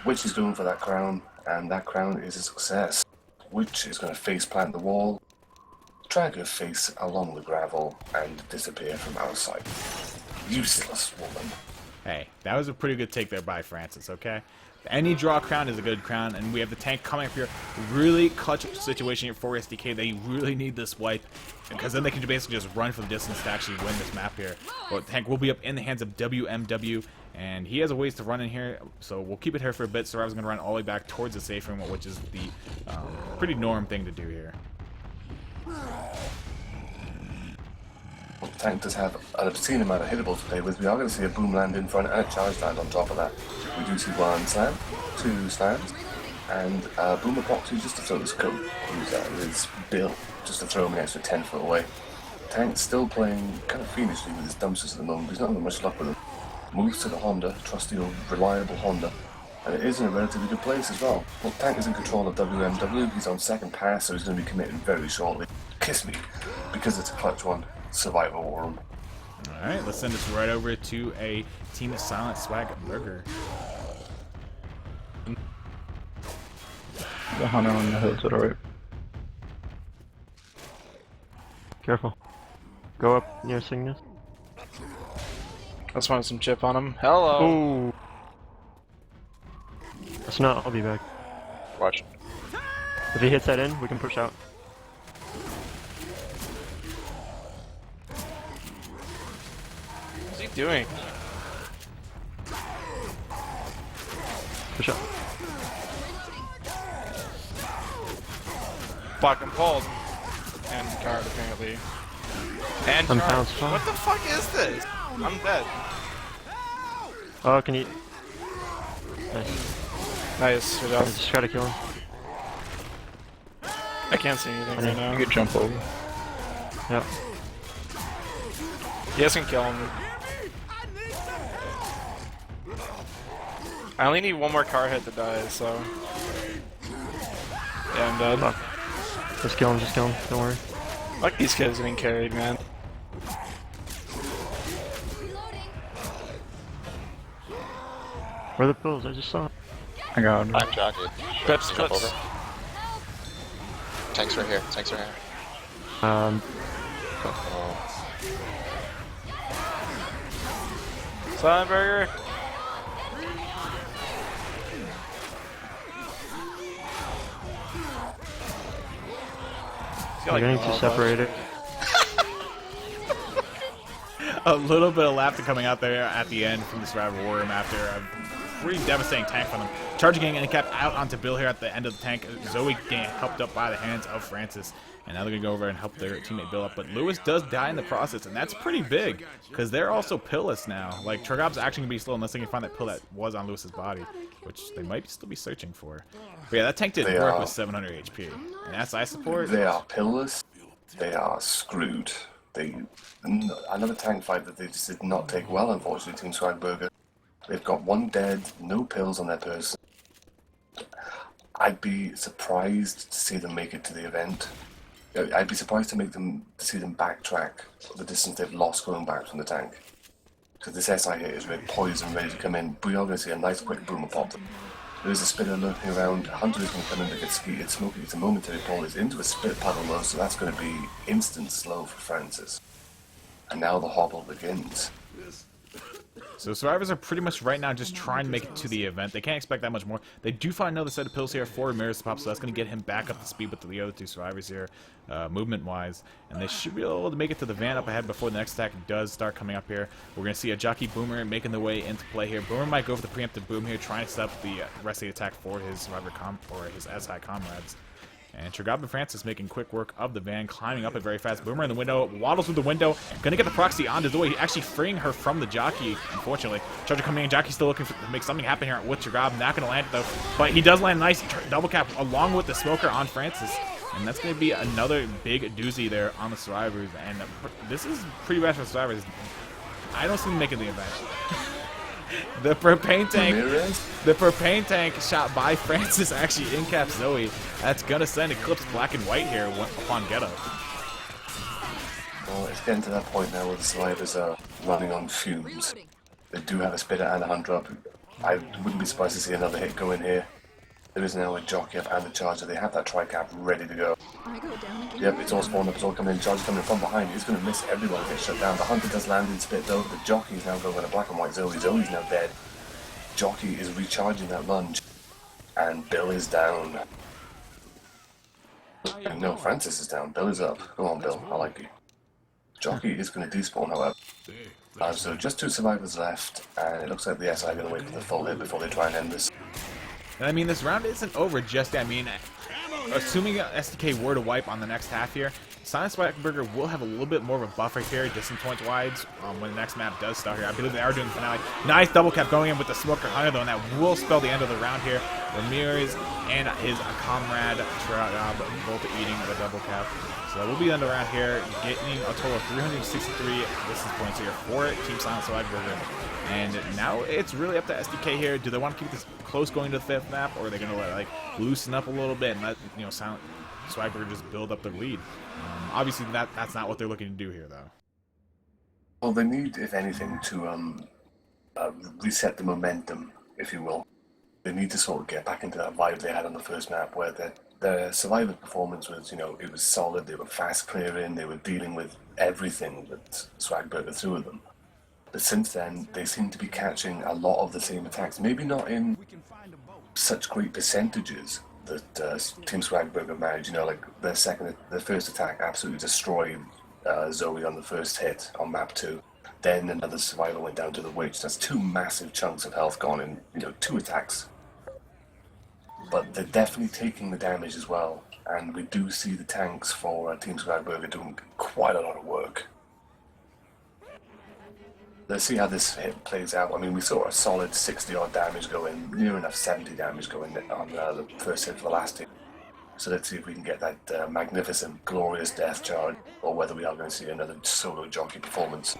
Witch is going for that crown, and that crown is a success. Witch is going to face plant the wall, drag her face along the gravel, and disappear from our sight. Useless woman. Hey, that was a pretty good take there by Francis, okay? Any draw crown is a good crown, and we have the tank coming up here. Really clutch situation here for SDK. They really need this wipe, because then they can basically just run for the distance to actually win this map here. But the tank will be up in the hands of WMW, And he has a ways to run in here, so we'll keep it here for a bit. Survivor's going to run all the way back towards the safe room, which is the pretty norm thing to do here. Well, the tank does have an obscene amount of hittables to play with. We are going to see a boom land in front and a charge land on top of that. We do see one slam, two slams, and Boomer Box who's just to throw his coat. His bill, just to throw him an extra 10 foot away. Tank's still playing kind of fiendishly with his dumpsters at the moment. He's not having much luck with them. Moves to the Honda, trusty old reliable Honda. And it is in a relatively good place as well. Well, Tank is in control of WMW. He's on second pass, so he's going to be committed very shortly. Kiss me, because it's a clutch one. Survivor War Room. Alright, let's send this right over to a Team Silent Swag Burger. The hunter on the hill to the right. Careful. Go up near Cygnus. I just wanted some chip on him. Hello. Ooh. It's not, I'll be back. Watch. If he hits that in, we can push out. What's he doing? Push out. Fucking pulled. And card apparently. And I'm charge. pounced. What the fuck is this? I'm dead. Oh, can you... Nice. Nice. Good job. Just try to kill him. I can't see anything right now. You could jump over. Yep. You guys can kill him. I only need one more car hit to die, so... Yeah, I'm dead. Fuck. Just kill him, don't worry. Fuck these kids getting carried, man. Where are the pills? I just saw it. I got him. I'm jockey. Clips, Jump clips. over. Tanks right here. Tanks right here. Oh. Silent Burger. We're getting too separated. A little bit of laughter coming out there at the end from the Survivor War Room after a pretty devastating tank from them. Charger getting handicapped out onto Bill here at the end of the tank. Zoe getting helped up by the hands of Francis. And now they're going to go over and help their teammate Bill up. But Lewis does die in the process, and that's pretty big. Because they're also pillless now. Like, Tragob's actually going to be slow unless they can find that pill that was on Lewis's body. Which they might still be searching for. But yeah, that tank didn't work with 700 HP. And that's I support. They are pillless. They are screwed. Another tank fight that they just did not take well, unfortunately, Team Swagburger. They've got one dead, no pills on their person. I'd be surprised to see them make it to the event. I'd be surprised to see them backtrack the distance they've lost going back from the tank. Because this SI here is really poised and ready to come in. We are going to see a nice quick boomer pop. There is a spitter lurking around. Hunter is going to come in to get skeeted. Smoky gets a momentary pull. He's into a spit puddle though, so that's going to be instant slow for Francis. And now the hobble begins. So Survivors are pretty much right now just trying to make it to the event. They can't expect that much more. They do find another set of pills here for Ramirez to pop, so that's going to get him back up to speed with the other two Survivors here, movement-wise. And they should be able to make it to the van up ahead before the next attack does start coming up here. We're going to see a Jockey Boomer making the way into play here. Boomer might go for the preemptive boom here, trying to set up the rest of the attack for his Survivor or his SI comrades. And Tragab and Francis making quick work of the van, climbing up it very fast. Boomer in the window, waddles through the window, gonna get the proxy onto Zoe, actually freeing her from the Jockey, unfortunately. Charger coming in, Jockey's still looking to make something happen here with Tragab, not gonna land it though, but he does land nice, double cap along with the smoker on Francis. And that's gonna be another big doozy there on the Survivors, and this is pretty bad for the Survivors. I don't see them making the event. The propane tank shot by Francis actually incaps Zoe. That's gonna send Eclipse black and white here upon get up. Well, it's getting to that point now where the Survivors are running on fumes. They do have a spitter and a hunter up. I wouldn't be surprised to see another hit go in here. There is now a Jockey up and a Charger. They have that tri-cap ready to go. Yep, it's all spawned up, it's all coming in. Charger coming from behind. He's going to miss everyone and get shut down. The Hunter does land in spit though. The Jockey is now going with a black and white Zoe. Zoe's now dead. Jockey is recharging that lunge. And Bill is down. No, Francis is down. Bill is up. Go on, Bill. I like you. Jockey is going to despawn, however. So just 2 survivors left, and it looks like the SI are going to wait for the full hit before they try and end this. I mean, this round isn't over just yet. I mean, assuming SDK were to wipe on the next half here, Silent Swagburger will have a little bit more of a buffer here, distance points wise, when the next map does start here. I believe they are doing the finale. Nice double cap going in with the Smoker Hunter, though, and that will spell the end of the round here. Ramirez and his comrade Tragab both eating the double cap. So we'll be the end of the round here, getting a total of 363 distance points here for Team Silent Swagburger. And now it's really up to SDK here. Do they want to keep this close going to the 5th map, or are they going to like loosen up a little bit and let Silent Swagburger just build up the lead? Obviously, that's not what they're looking to do here, though. Well, they need, if anything, to reset the momentum, if you will. They need to sort of get back into that vibe they had on the first map, where their survivor performance was, it was solid. They were fast clearing. They were dealing with everything that Swagburger threw at them. But since then, they seem to be catching a lot of the same attacks. Maybe not in such great percentages that Team Swagburger managed. Like their first attack absolutely destroyed Zoe on the first hit on map 2. Then another survivor went down to the witch. That's 2 massive chunks of health gone in, 2 attacks. But they're definitely taking the damage as well. And we do see the tanks for Team Swagburger doing quite a lot of work. Let's see how this hit plays out. I mean, we saw a solid 60-odd damage go in, near enough 70 damage go in on the first hit for the last hit. So let's see if we can get that magnificent, glorious death charge, or whether we are going to see another solo Jockey performance.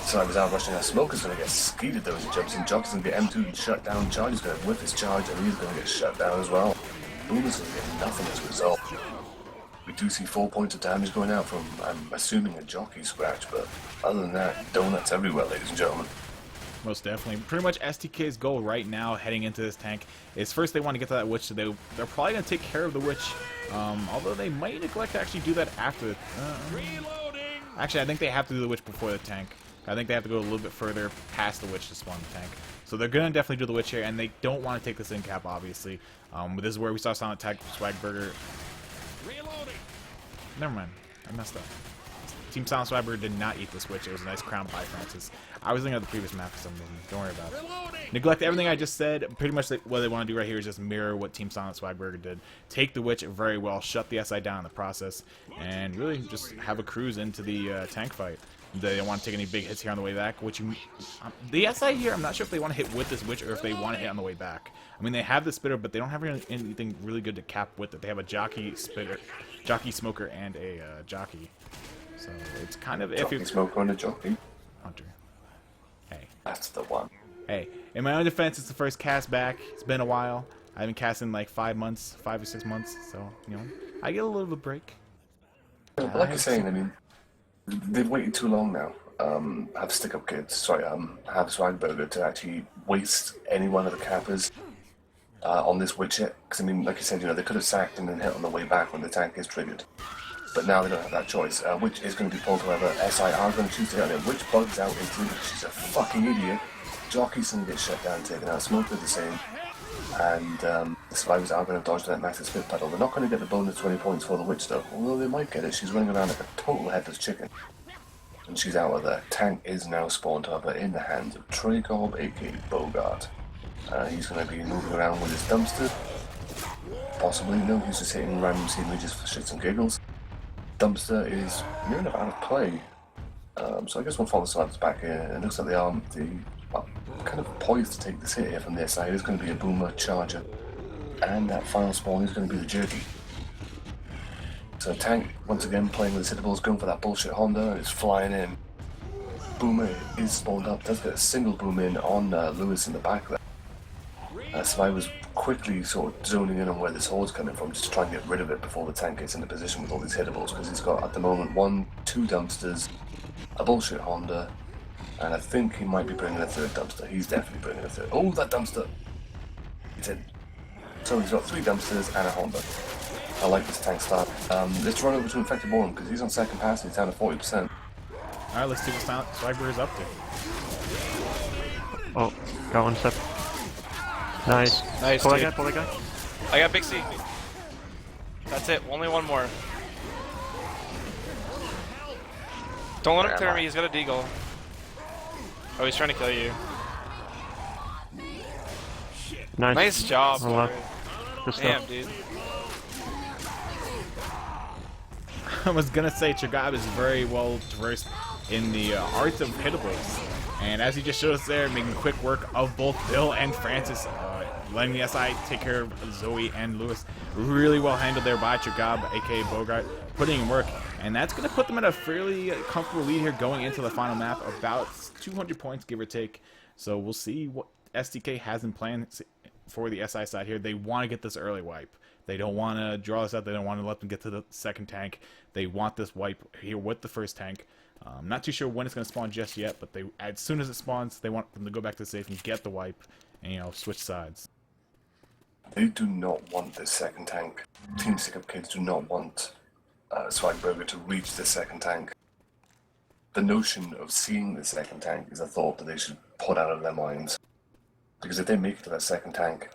So I was out rushing out. Smoker's going to get skeeted though as he jumps in. Jockey's going to get M2 shut down. Charge is going to whip his charge, and he's going to get shut down as well. Boomer's going to get nothing as a result. We do see 4 points of damage going out from, I'm assuming, a Jockey scratch, but other than that, donuts everywhere, ladies and gentlemen. Most definitely. Pretty much STK's goal right now heading into this tank is first they want to get to that witch, so they're probably going to take care of the witch, although they might neglect to actually do that after. Actually, I think they have to do the witch before the tank. I think they have to go a little bit further past the witch to spawn the tank. So they're going to definitely do the witch here, and they don't want to take this in cap, obviously. But this is where we saw Silent Swagburger. Never mind. I messed up. Team Silent Swagburger did not eat this witch. It was a nice crown by Francis. I was thinking of the previous map for some reason. Don't worry about it. Neglect everything I just said. Pretty much what they want to do right here is just mirror what Team Silent Swagburger did. Take the witch very well, shut the SI down in the process, and really just have a cruise into the tank fight. They don't want to take any big hits here on the way back, the SI here, I'm not sure if they want to hit with this witch or if they want to hit on the way back. I mean, they have the spitter, but they don't have anything really good to cap with it. They have a Jockey spitter, Jockey Smoker, and a Jockey. So it's kind of iffy. Jockey Smoker and a Jockey Hunter. Hey. That's the one. Hey, in my own defense, it's the first cast back. It's been a while. I haven't cast in like 5 or 6 months, so, I get a little bit of a break. But like you're saying, I mean, they've waited too long now. Have have Swagburger to actually waste any one of the cappers on this witch hit. Because, I mean, like you said, they could have sacked and then hit on the way back when the tank is triggered. But now they don't have that choice. Witch is going to be pulled, however. SI are going to choose to hit on it. Witch bugs out instantly because she's a fucking idiot. Jockey's going to get shut down and taken out. Smoker the same. And the survivors are going to dodge that massive spit pedal. They're not going to get the bonus 20 points for the witch though, although they might get it. She's running around like a total headless chicken. And she's out of there. Tank is now spawned, however, in the hands of Tragob, aka Bogart. He's going to be moving around with his dumpster. Possibly, he's just hitting random scenery just for shits and giggles. Dumpster is near enough out of play. So I guess we'll follow the survivors back here. It looks like they are kind of poised to take this hit here from their side. It's going to be a Boomer, Charger, and that final spawn is going to be the Jerky. So Tank, once again, playing with the Citables, going for that bullshit Honda, and it's flying in. Boomer is spawned up, does get a single boom in on Lewis in the back there. Survivors quickly sort of zoning in on where this horde's coming from, just to try and get rid of it before the tank gets into position with all these hittables, because he's got, at the moment, 2 dumpsters, a bullshit Honda, and I think he might be bringing a 3rd dumpster. He's definitely bringing a 3rd. Oh, that dumpster! He's in. So he's got 3 dumpsters and a Honda. I like this tank start. Let's run over to Infected Warren, because he's on second pass and he's down to 40%. Alright, let's see what Swagburger is up to. Oh, got one step. Nice. Nice, Pull that dude. guy, pull that guy. I got Big C. That's it. Only one more. Don't let him Where clear am me, I? he's got a deagle. Oh, he's trying to kill you. Nice. Nice job, Well, boy. Good stuff. Damn, dude. I was gonna say Chagab is very well versed in the arts of hitables, and as he just showed us there, making quick work of both Bill and Francis, letting the SI take care of Zoe and Lewis. Really well handled there by Chagab, aka Bogart, putting in work, and that's gonna put them at a fairly comfortable lead here going into the final map, about 200 points give or take. So we'll see what STK has in plan for the SI side here. They want to get this early wipe. They don't want to draw this out. They don't want to let them get to the second tank. They want this wipe here with the first tank. Not too sure when it's going to spawn just yet, but they, as soon as it spawns, they want them to go back to the safe and get the wipe and, you know, switch sides. They do not want this second tank. Team StickUpKidz do not want Swagburger to reach the second tank. The notion of seeing the second tank is a thought that they should put out of their minds. Because if they make it to that second tank,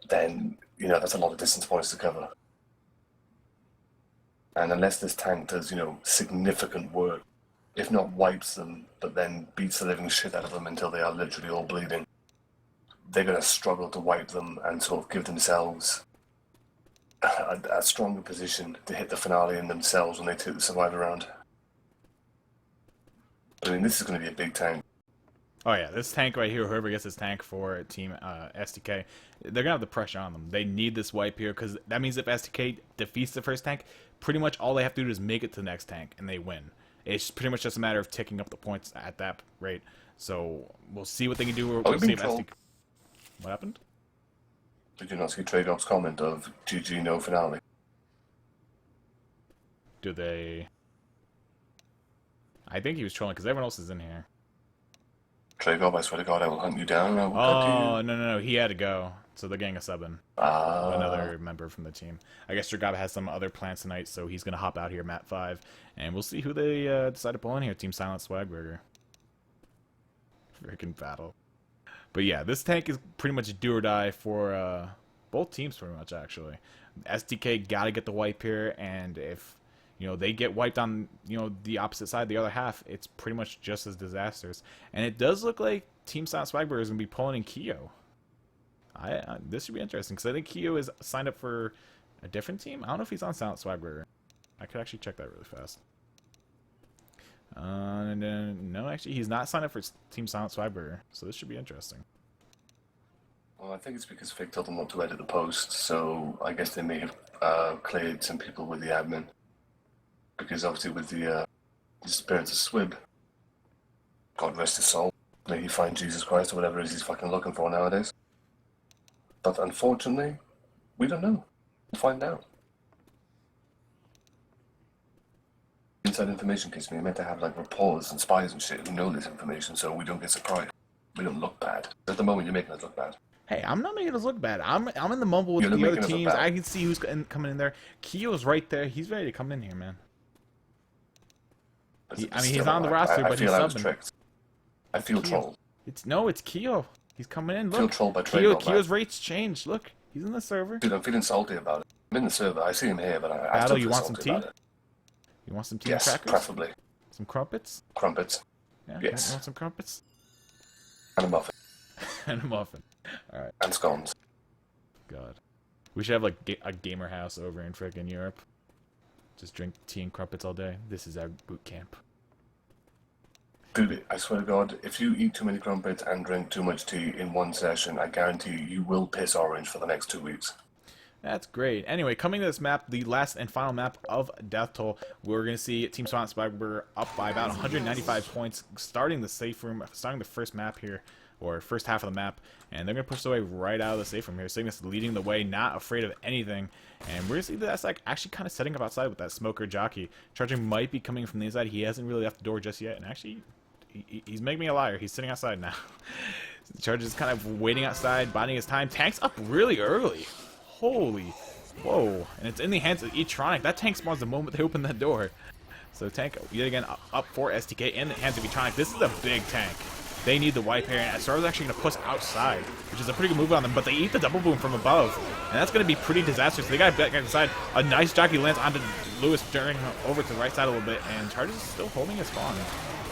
then, you know, that's a lot of distance points to cover. And unless this tank does, you know, significant work, if not wipes them, but then beats the living shit out of them until they are literally all bleeding, they're going to struggle to wipe them and sort of give themselves a stronger position to hit the finale in themselves when they take the survivor round. I mean, this is going to be a big tank. Oh yeah, this tank right here, whoever gets this tank for Team STK, they're going to have the pressure on them. They need this wipe here, because that means if STK defeats the first tank, pretty much all they have to do is make it to the next tank, and they win. It's pretty much just a matter of ticking up the points at that rate. So we'll see what they can do. We'll see if STK... What happened? Did you not see Trade-Off's comment of GG no finale? Do they... I think he was trolling, because everyone else is in here. Trade-Off, I swear to God, I will hunt you down and I will cut Oh, you. no, he had to go. So they're getting a sub in. Another member from the team. I guess Dragaba has some other plans tonight, so he's going to hop out here, map 5. And we'll see who they decide to pull in here. Team Silent Swagburger. Freaking battle. But yeah, this tank is pretty much do or die for both teams, pretty much, actually. STK got to get the wipe here, and if, you know, they get wiped on, you know, the opposite side, the other half, it's pretty much just as disastrous. And it does look like Team Silent Swagburger is going to be pulling in Kyo. This should be interesting, because I think Kyo is signed up for a different team. I don't know if he's on Silent Swagburger. I could actually check that really fast. No, actually, he's not signed up for Team Silent Swagburger, so this should be interesting. Well, I think it's because Fig told them not to edit the post, so I guess they may have cleared some people with the admin. Because obviously with the disappearance of Swib, God rest his soul, may he find Jesus Christ or whatever it is he's fucking looking for nowadays. But unfortunately, we don't know. We'll find out. Inside information kids, we're meant to have like reporters and spies and shit who know this information so we don't get surprised. We don't look bad. At the moment, you're making us look bad. Hey, I'm not making us look bad. I'm in the mumble with the other teams. I can see who's coming in there. Kyo's right there. He's ready to come in here, man. I mean, he's on the roster, but he's subbing. I feel trolled. It's Kyo. He's coming in. Look, I feel trolled by Trade. Kyo's rates changed. Look, he's in the server. Dude, I'm feeling salty about it. I'm in the server. I see him here, but I Battle, still you feel want some salty tea? about it. You want some tea Yes, and crackers? preferably. Some crumpets? Crumpets. Yeah, Yes. You want some crumpets? And a muffin. And a muffin. Alright. And scones. God. We should have like a gamer house over in frickin' Europe. Just drink tea and crumpets all day. This is our boot camp. Dude, I swear to God, if you eat too many crumpets and drink too much tea in one session, I guarantee you will piss orange for the next 2 weeks. That's great. Anyway, coming to this map, the last and final map of Death Toll, we're going to see Team Silent Swagburger up by about 195 points, starting the safe room, starting the first map here, or first half of the map, and they're going to push away right out of the safe room here. Cygnus leading the way, not afraid of anything, and we're going to see that that's like actually kind of setting up outside with that smoker jockey. Charger might be coming from the inside. He hasn't really left the door just yet, and actually, he's making me a liar. He's sitting outside now. Charger's kind of waiting outside, biding his time. Tank's up really early. Holy, whoa, and it's in the hands of Etronic. That tank spawns the moment they open that door. So tank, yet again, up for STK in the hands of Etronic. This is a big tank. They need the wipe here, and Sorro's actually going to push outside, which is a pretty good move on them, but they eat the double boom from above, and that's going to be pretty disastrous. They got to back inside. A nice jockey lands onto Lewis, turning over to the right side a little bit, and Chargers is still holding his spawn.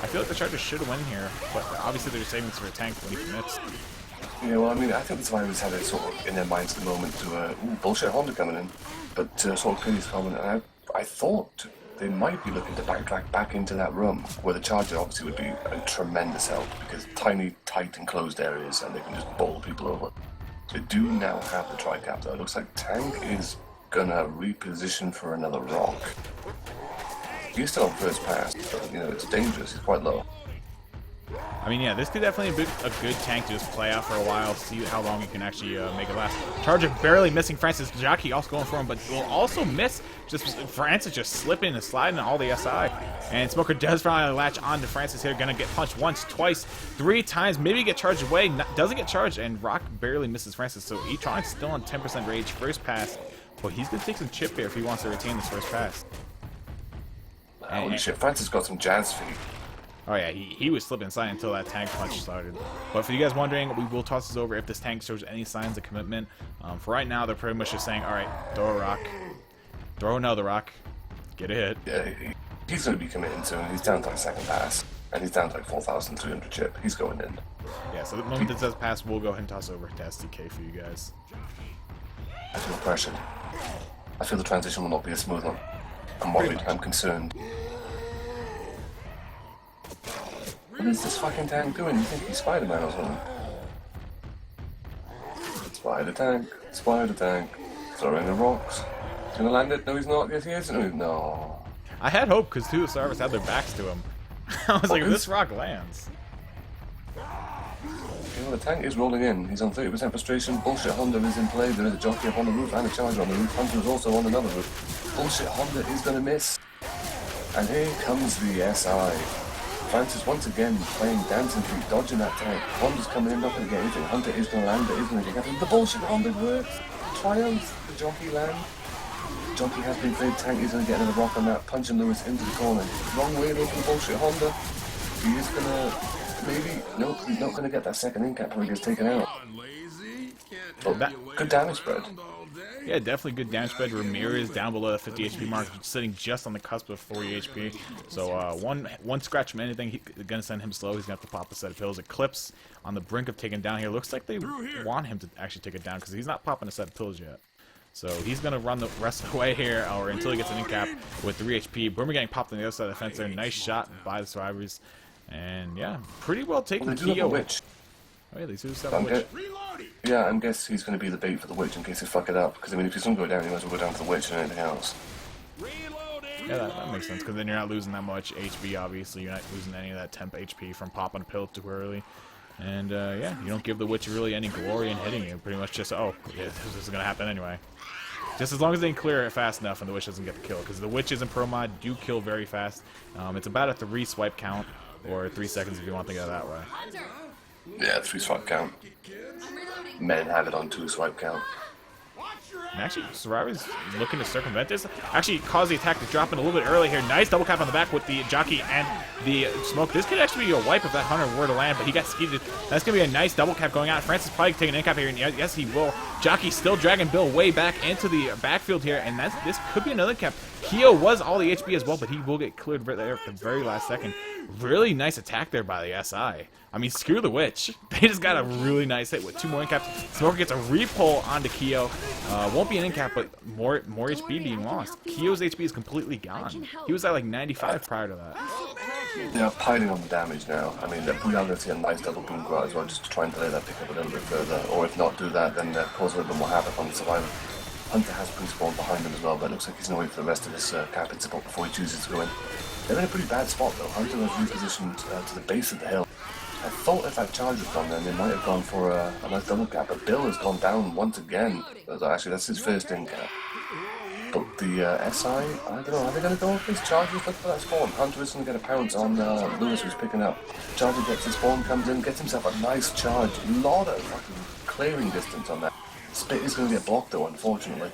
I feel like the Chargers should win here, but obviously they're saving this for a tank when he commits. Yeah, well, I mean, I think the Survivors had it sort of in their minds at the moment to, bullshit Honda coming in, but sort of Curry's coming, and I thought they might be looking to backtrack back into that room, where the Charger obviously would be a tremendous help, because tiny, tight, enclosed areas, and they can just bowl people over. They do now have the tri-cap, though. It looks like Tank is gonna reposition for another rock. He's still on first pass, but, you know, it's dangerous. He's quite low. I mean, yeah, this could definitely be a good tank to just play out for a while, see how long he can actually make it last. Charger barely missing Francis. Jockey also going for him, but will also miss. Just Francis just slipping and sliding all the SI. And Smoker does finally latch on to Francis here. Gonna get punched once, twice, 3 times. Maybe get charged away. Doesn't get charged, and Rock barely misses Francis. So E-Tronic's still on 10% rage. First pass. But he's gonna take some chip here if he wants to retain this first pass. Holy shit, Francis got some jazz feet. Oh yeah, he was slipping inside until that tank punch started. But for you guys wondering, we will toss this over if this tank shows any signs of commitment. For right now, they're pretty much just saying, alright, throw a rock. Throw another rock. Get a hit. Yeah, he's going to be committing soon. He's down to like second pass. And he's down to like 4,300 chip. He's going in. Yeah, so the moment this does pass, we'll go ahead and toss over to SDK for you guys. I feel pressured. I feel the transition will not be a smooth one. I'm worried. I'm concerned. What is this fucking tank doing? You think he's Spider-Man or something? Spider tank, throwing the rocks. He's gonna land it? No, he's not. Yes, he is. No. I had hope because 2 of the servers had their backs to him. I was like, if this rock lands. You know, the tank is rolling in. He's on 30% frustration. Bullshit Honda is in play. There is a jockey up on the roof and a charger on the roof. Hunter is also on another roof. Bullshit Honda is gonna miss. And here comes the SI. Francis once again playing dancing feet, dodging that tank. Honda's coming in, not going to get anything. Hunter is going to land, but is going to get nothing. The bullshit Honda works. Triumph. The jockey land. Jockey has been played. Tank is going to get another rock on that. Punching Lewis into the corner. Wrong way though for the bullshit Honda. He is going to maybe. Nope, he's not going to get that second in cap before he gets taken out. But good damage spread. Yeah, definitely good damage spread. Ramirez down below the 50 HP mark, sitting just on the cusp of 40 HP. So one scratch from anything, he's going to send him slow. He's going to have to pop a set of pills. Eclipse on the brink of taking down here. Looks like they want him to actually take it down because he's not popping a set of pills yet. So he's going to run the rest of the way here, or until he gets an in cap with 3 HP. Boomer getting popped on the other side of the fence there. Nice shot by the survivors. And yeah, pretty well taken. Well, they do have a witch. Oh yeah, they do have a witch. Yeah, I guess he's going to be the bait for the witch in case they fuck it up. Because I mean, if he's going to go down, he might as well go down to the witch and anything else. Yeah, that makes sense, because then you're not losing that much HP, obviously. You're not losing any of that temp HP from popping a pill too early. And, yeah, you don't give the witch really any glory in hitting you. Pretty much just, oh, yeah, this is going to happen anyway. Just as long as they can clear it fast enough and the witch doesn't get the kill. Because the witches in Pro Mod do kill very fast. It's about a 3 swipe count, or 3 seconds if you want to go that way. Yeah, 3 swipe count. Men have it on 2 swipe count. And actually, Survivor's looking to circumvent this. Actually, cause the attack to drop in a little bit early here. Nice double cap on the back with the jockey and the smoke. This could actually be a wipe if that Hunter were to land, but he got skeeted. That's going to be a nice double cap going out. Francis probably taking an in cap here, and yes, he will. Jockey still dragging Bill way back into the backfield here, and this could be another cap. Keo was all the HP as well, but he will get cleared right there at the very last second. Really nice attack there by the SI. I mean, screw the witch. They just got a really nice hit with 2 more in caps. Smoker gets a repull onto Keo. Won't be an in cap, but more HP being lost. Keo's HP is completely gone. He was at like 95 prior to that. They're piling on the damage now. I mean, we are going to see a nice double boom go out as well, just to try and delay that pick up a little bit further. Or if not do that, then cause a little bit more havoc on the survivor. Hunter has pre-spawned behind him as well, but it looks like he's going to wait for the rest of his cap support before he chooses to go in. They're in a pretty bad spot though. Hunter has repositioned to the base of the hill. I thought if that charge had gone then they might have gone for a nice double cap, but Bill has gone down once again. Actually, that's his first in cap. But the SI, I don't know, are they going to go for his charges? Look for that spawn. Hunter is going to get a pounce on Lewis, who's picking up. Charger gets his spawn, comes in, gets himself a nice charge. A lot of fucking clearing distance on that. Spit is going to get blocked though, unfortunately.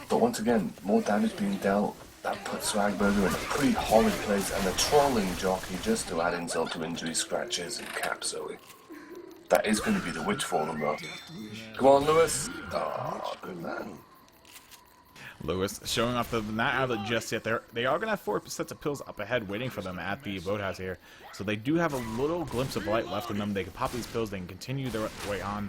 But once again, more damage being dealt. that puts Swagburger in a pretty horrid place, and the trolling jockey just to add insult to injury, scratches and caps Zoe. That is going to be the witch for them though. Come on, Lewis. Oh, good man. Lewis showing off the not out of it just yet. They are going to have 4 sets of pills up ahead waiting for them at the boathouse here. So they do have a little glimpse of light left in them. They can pop these pills. They can continue their way on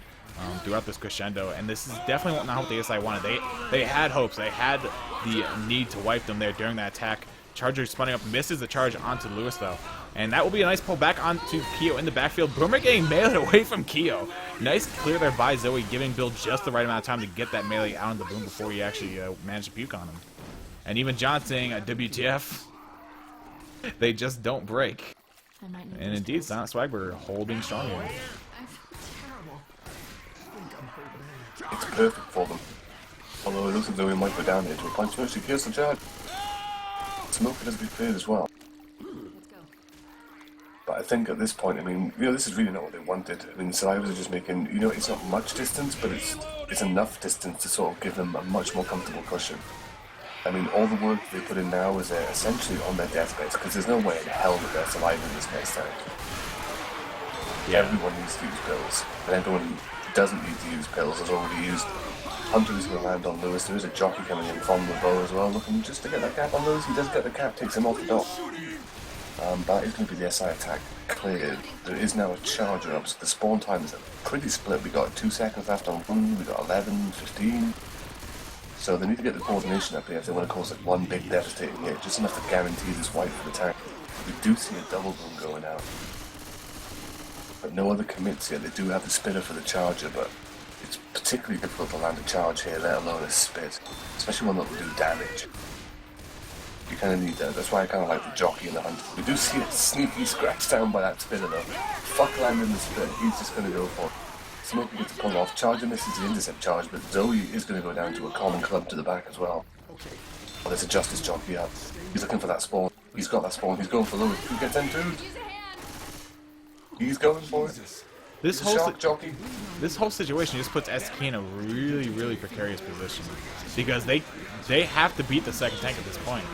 throughout this crescendo. And this is definitely not what the SI wanted. They had hopes. They had the need to wipe them there during that attack. Charger spinning up, misses the charge onto Lewis though. And that will be a nice pull back onto Kyo in the backfield. Boomer getting melee away from Kyo. Nice clear there by Zoe, giving Bill just the right amount of time to get that melee out on the boom before he actually managed to puke on him. And even John saying, WTF, they just don't break. And indeed, Silent Swagburger holding strong here. It's perfect for them. Although it looks as though we might go down into a punch. No, she kills the charge. Smoker does be cleared as well. But I think at this point, I mean, this is really not what they wanted. I mean, Survivors are just making, it's not much distance, but it's enough distance to sort of give them a much more comfortable cushion. I mean, all the work they put in now is essentially on their deathbeds, because there's no way in hell that they're surviving this next time. Yeah. Everyone needs to use pills, and everyone who doesn't need to use pills has already used. Hunter is going to land on Lewis. There is a jockey coming in from the bow as well, looking just to get that cap on Lewis. He does get the cap, takes him off the dock. That is going to be the SI attack cleared. There is now a charger up, so the spawn time is pretty split. We got 2 seconds left on one, we got 11, 15. So they need to get the coordination up here if they want to cause like one big devastating hit, just enough to guarantee this wipe for the tank. We do see a double boom going out. But no other commits yet. They do have the spitter for the charger, but it's particularly difficult to land a charge here, let alone a spit. Especially one that will do damage. You kind of need that. That's why I kind of like the jockey and the hunter. We do see a sneaky scratch down by that spitter though. Fuck landing the spit. He's just going to go for it. Smoky gets a pull off. Charger misses the intercept charge, but Zoe is going to go down to a common club to the back as well. Oh, there's a justice jockey up. He's looking for that spawn. He's got that spawn. He's going for Lewis. He gets entered. He's going for it. This whole situation just puts SK in a really, really precarious position because they have to beat the second tank at this point.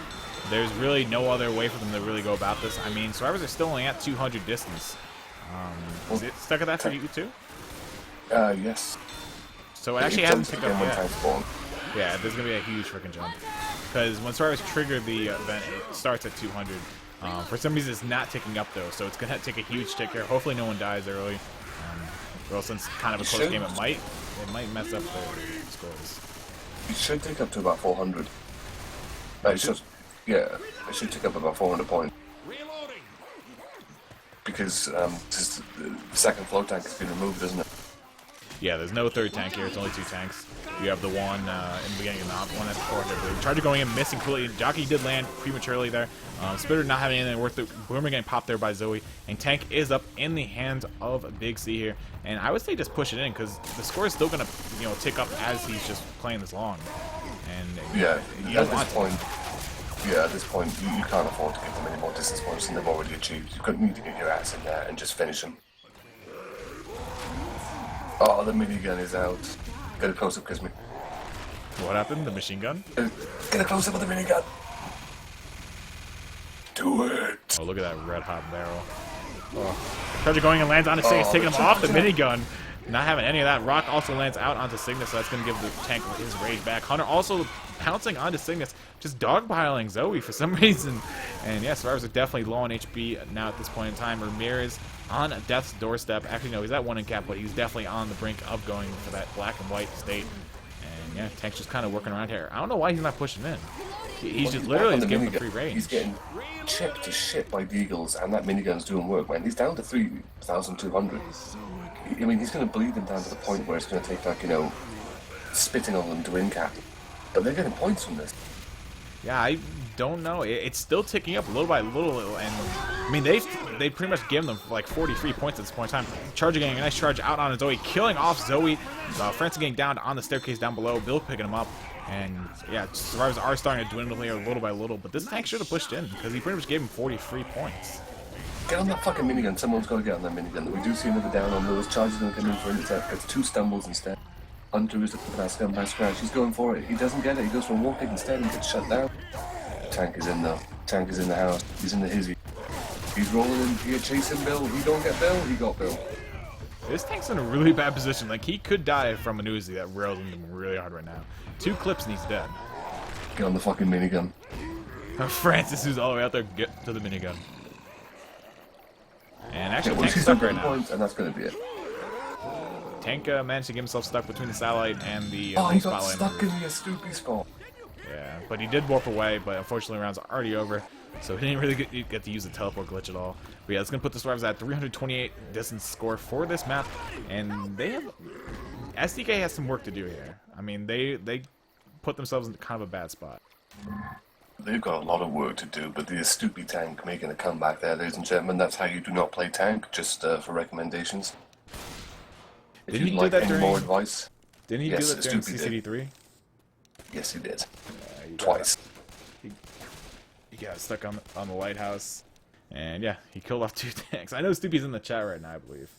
There's really no other way for them to really go about this. I mean, Survivors are still only at 200 distance. Is it stuck at that for you too? Yes. So it actually hasn't picked up yet. Yeah, there's going to be a huge freaking jump. Because when Survivors trigger the event, it starts at 200. For some reason, it's not ticking up though, so it's going to take a huge tick here. Hopefully no one dies early. Well, since kind of a close game, it might mess up the scores. It should take up to about 400. It should take up about 400 points. Because the second float tank has been removed, isn't it? Yeah, there's no third tank here. It's only 2 tanks. You have the one in the beginning and the one at the 400. Charger going in, missing completely. Jockey did land prematurely there. Spitter not having anything worth it. Boomer getting popped there by Zoe. And tank is up in the hands of Big C here. And I would say just push it in because the score is still going to tick up as he's just playing this long. And yeah, at this point, you can't afford to give them any more distance points than they've already achieved. You need to get your ass in there and just finish them. Oh, the minigun is out. Get a close-up, Kismet. What happened? The machine gun? Get a close-up with the minigun. Do it. Oh, look at that red-hot barrel. Oh. Charger going and lands onto Cygnus, taking him off the minigun. Not having any of that. Rock also lands out onto Cygnus, so that's going to give the tank his rage back. Hunter also pouncing onto Cygnus, just dogpiling Zoe for some reason. And yeah, Survivors are definitely low on HP now at this point in time. Ramirez on death's doorstep. Actually, no, he's at 1 in cap, but he's definitely on the brink of going for that black and white state. And yeah, tank's just kind of working around here. I don't know why he's not pushing in. He's just literally giving him free range. He's getting chipped to shit by Deagles, and that minigun's doing work, man. He's down to 3,200. I mean, he's going to bleed them down to the point where it's going to take, like, spitting on them to win cap. But they're getting points from this. Yeah, I don't know. It's still ticking up little by little, and I mean they pretty much given them like 43 points at this point in time. Charger getting a nice charge out on Zoe, killing off Zoe. Francis getting down on the staircase down below. Bill picking him up, and yeah, Survivors are starting to dwindle here little by little. But this tank should have pushed in because he pretty much gave him 43 points. Get on that fucking minigun. Someone's got to get on that minigun. We do see another down on those. Charger's going to come in for intercept. Gets 2 stumbles instead. Hunter is looking for that scumbag scratch. He's going for it. He doesn't get it. He goes for a walk kick instead and gets shut down. Tank is in though. Tank is in the house. He's in the hizzy. He's rolling in here chasing Bill. He don't get Bill. He got Bill. This tank's in a really bad position. Like, he could die from an Uzi that rails him really hard right now. 2 clips and he's dead. Get on the fucking minigun. Francis, who's all the way out there, get to the minigun. And actually, Yeah, well, Tank's she's stuck stuck right now. points, and that's gonna be it. Tank managed to get himself stuck between the satellite and the Oh, he got spotlight. stuck in the Astupi spot. Yeah, but he did warp away, but unfortunately rounds are already over, so he didn't really get to use the teleport glitch at all. But yeah, it's going to put the Survivors at 328 distance score for this map, and they have... SDK has some work to do here. I mean, they put themselves in kind of a bad spot. They've got a lot of work to do, but the Astupi tank making a comeback there, ladies and gentlemen. That's how you do not play tank, just for recommendations. If Didn't you'd he do like that any during... more advice... Didn't he Yes, do that during Astupi did. CCD3? Yes, he did. He Twice. He got stuck on the lighthouse, and yeah, he killed off 2 tanks. I know Stupi's in the chat right now, I believe.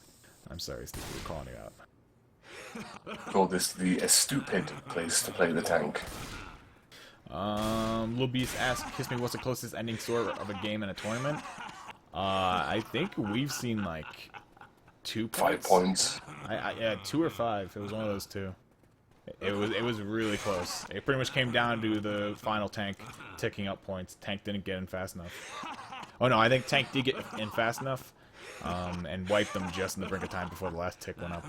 I'm sorry, Stupi, we're calling you out. Call this the stupid place to play the tank. Lil Beast asked, "Kiss Me, what's the closest ending score of a game in a tournament?" I think we've seen like 2 points. 5 points. Yeah, 2 or 5. It was one of those 2. It was really close. It pretty much came down to the final tank ticking up points. Tank didn't get in fast enough. Oh no, I think Tank did get in fast enough, and wiped them just in the brink of time before the last tick went up.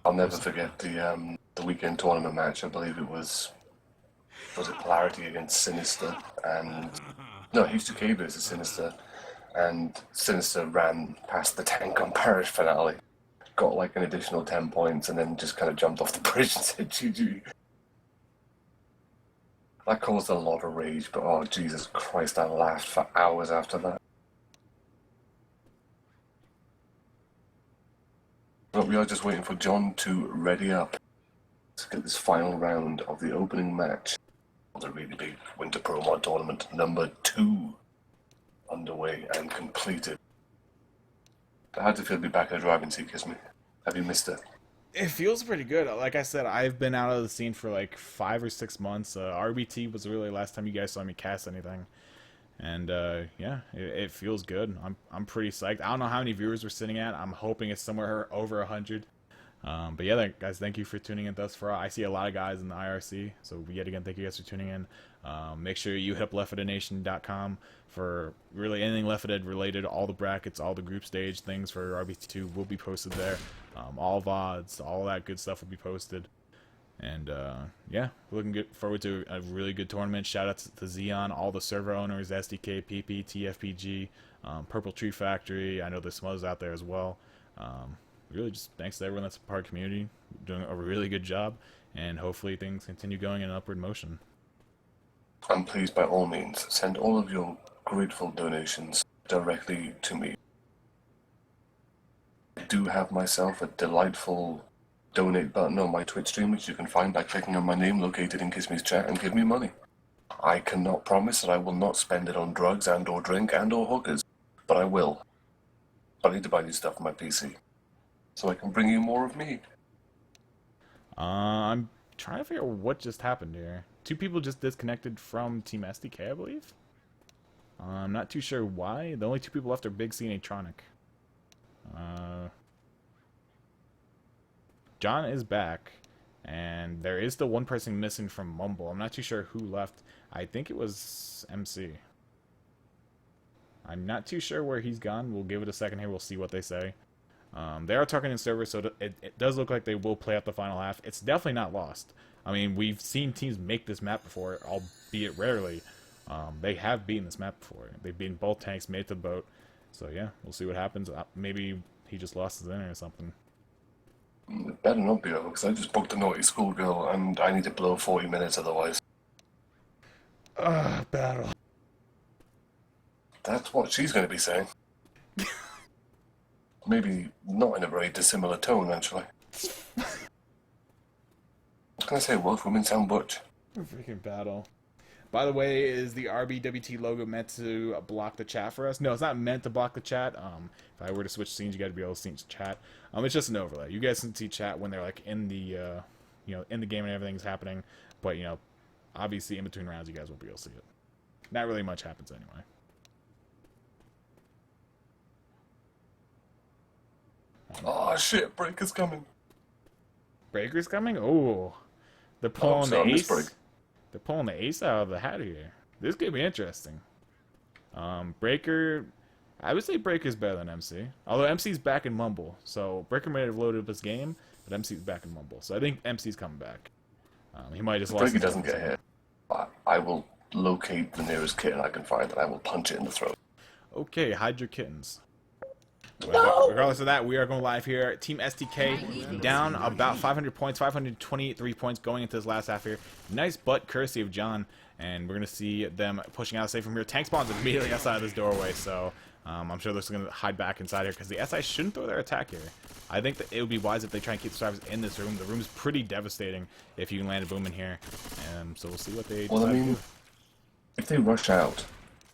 I'll never forget the weekend tournament match. I believe it was it Polarity against Sinister, and no, H2K versus Sinister, and Sinister ran past the tank on Parish finale, got like an additional 10 points, and then just kind of jumped off the bridge and said GG. That caused a lot of rage, but oh Jesus Christ, I laughed for hours after that. But we are just waiting for John to ready up to get this final round of the opening match of the really big Winter Pro Mod Tournament number 2 underway and completed. How does it feel to be back in the driving seat, Kiss Me? Have you missed it? It feels pretty good. Like I said, I've been out of the scene for like 5 or 6 months. RBT was really the last time you guys saw me cast anything. And yeah, it feels good. I'm pretty psyched. I don't know how many viewers we're sitting at. I'm hoping it's somewhere over 100. But yeah, guys, thank you for tuning in thus far. I see a lot of guys in the IRC, so yet again, thank you guys for tuning in. Make sure you hit up leftfootednation.com for really anything Left 4 Dead related. All the brackets, all the group stage things for RBT2 will be posted there. All VODs, all that good stuff will be posted. And yeah, looking forward to a really good tournament. Shout out to Xeon, all the server owners, SDK, PP, TFPG, Purple Tree Factory. I know there's some others out there as well. Really just thanks to everyone that's a part of the community. Doing a really good job, and hopefully things continue going in an upward motion. And please, by all means, send all of your grateful donations directly to me. I do have myself a delightful donate button on my Twitch stream, which you can find by clicking on my name located in Kiss Me's chat and give me money. I cannot promise that I will not spend it on drugs and or drink and or hookers, but I will. But I need to buy new stuff for my PC, so I can bring you more of me. I'm trying to figure out what just happened here. 2 people just disconnected from Team SDK, I believe. I'm not too sure why. The only 2 people left are Big C and Atronic. John is back, and there is still 1 person missing from Mumble. I'm not too sure who left. I think it was MC. I'm not too sure where he's gone. We'll give it a second here. We'll see what they say. They are talking in server, so it does look like they will play out the final half. It's definitely not lost. I mean, we've seen teams make this map before, albeit rarely. They have beaten this map before. They've beaten both tanks, made it to the boat. So yeah, we'll see what happens. Maybe he just lost his internet or something. It better not be over, because I just booked a naughty schoolgirl, and I need to blow 40 minutes otherwise. Battle. That's what she's going to be saying. Maybe not in a very dissimilar tone, actually. Can I say Welsh women sound butch? Freaking battle. By the way, is the RBWT logo meant to block the chat for us? No, it's not meant to block the chat. If I were to switch scenes, you got to be able to see chat. It's just an overlay. You guys can see chat when they're like in the, in the game and everything's happening. But obviously in between rounds, you guys won't be able to see it. not really much happens anyway. Oh shit, Breaker's coming. Breaker's coming? Oh, they're pulling so the I ace. missed Break. They're pulling the ace out of the hat here. This could be interesting. Breaker, I would say Breaker's better than MC. Although MC's back in Mumble, so Breaker may have loaded up his game, but MC's back in Mumble. So I think MC's coming back. He might just lost. Breaker doesn't get hit. I will locate the nearest kitten I can find, and I will punch it in the throat. Okay, hide your kittens. No! Regardless of that, we are going live here. Team STK down about 500 points, 523 points going into this last half here. Nice butt courtesy of John, and we're going to see them pushing out safe from here. Tank spawns immediately outside of this doorway, so I'm sure they're going to hide back inside here because the SI shouldn't throw their attack here. I think that it would be wise if they try and keep the survivors in this room. The room is pretty devastating if you can land a boom in here, so we'll see what they Well, I decide to mean, do. if they rush out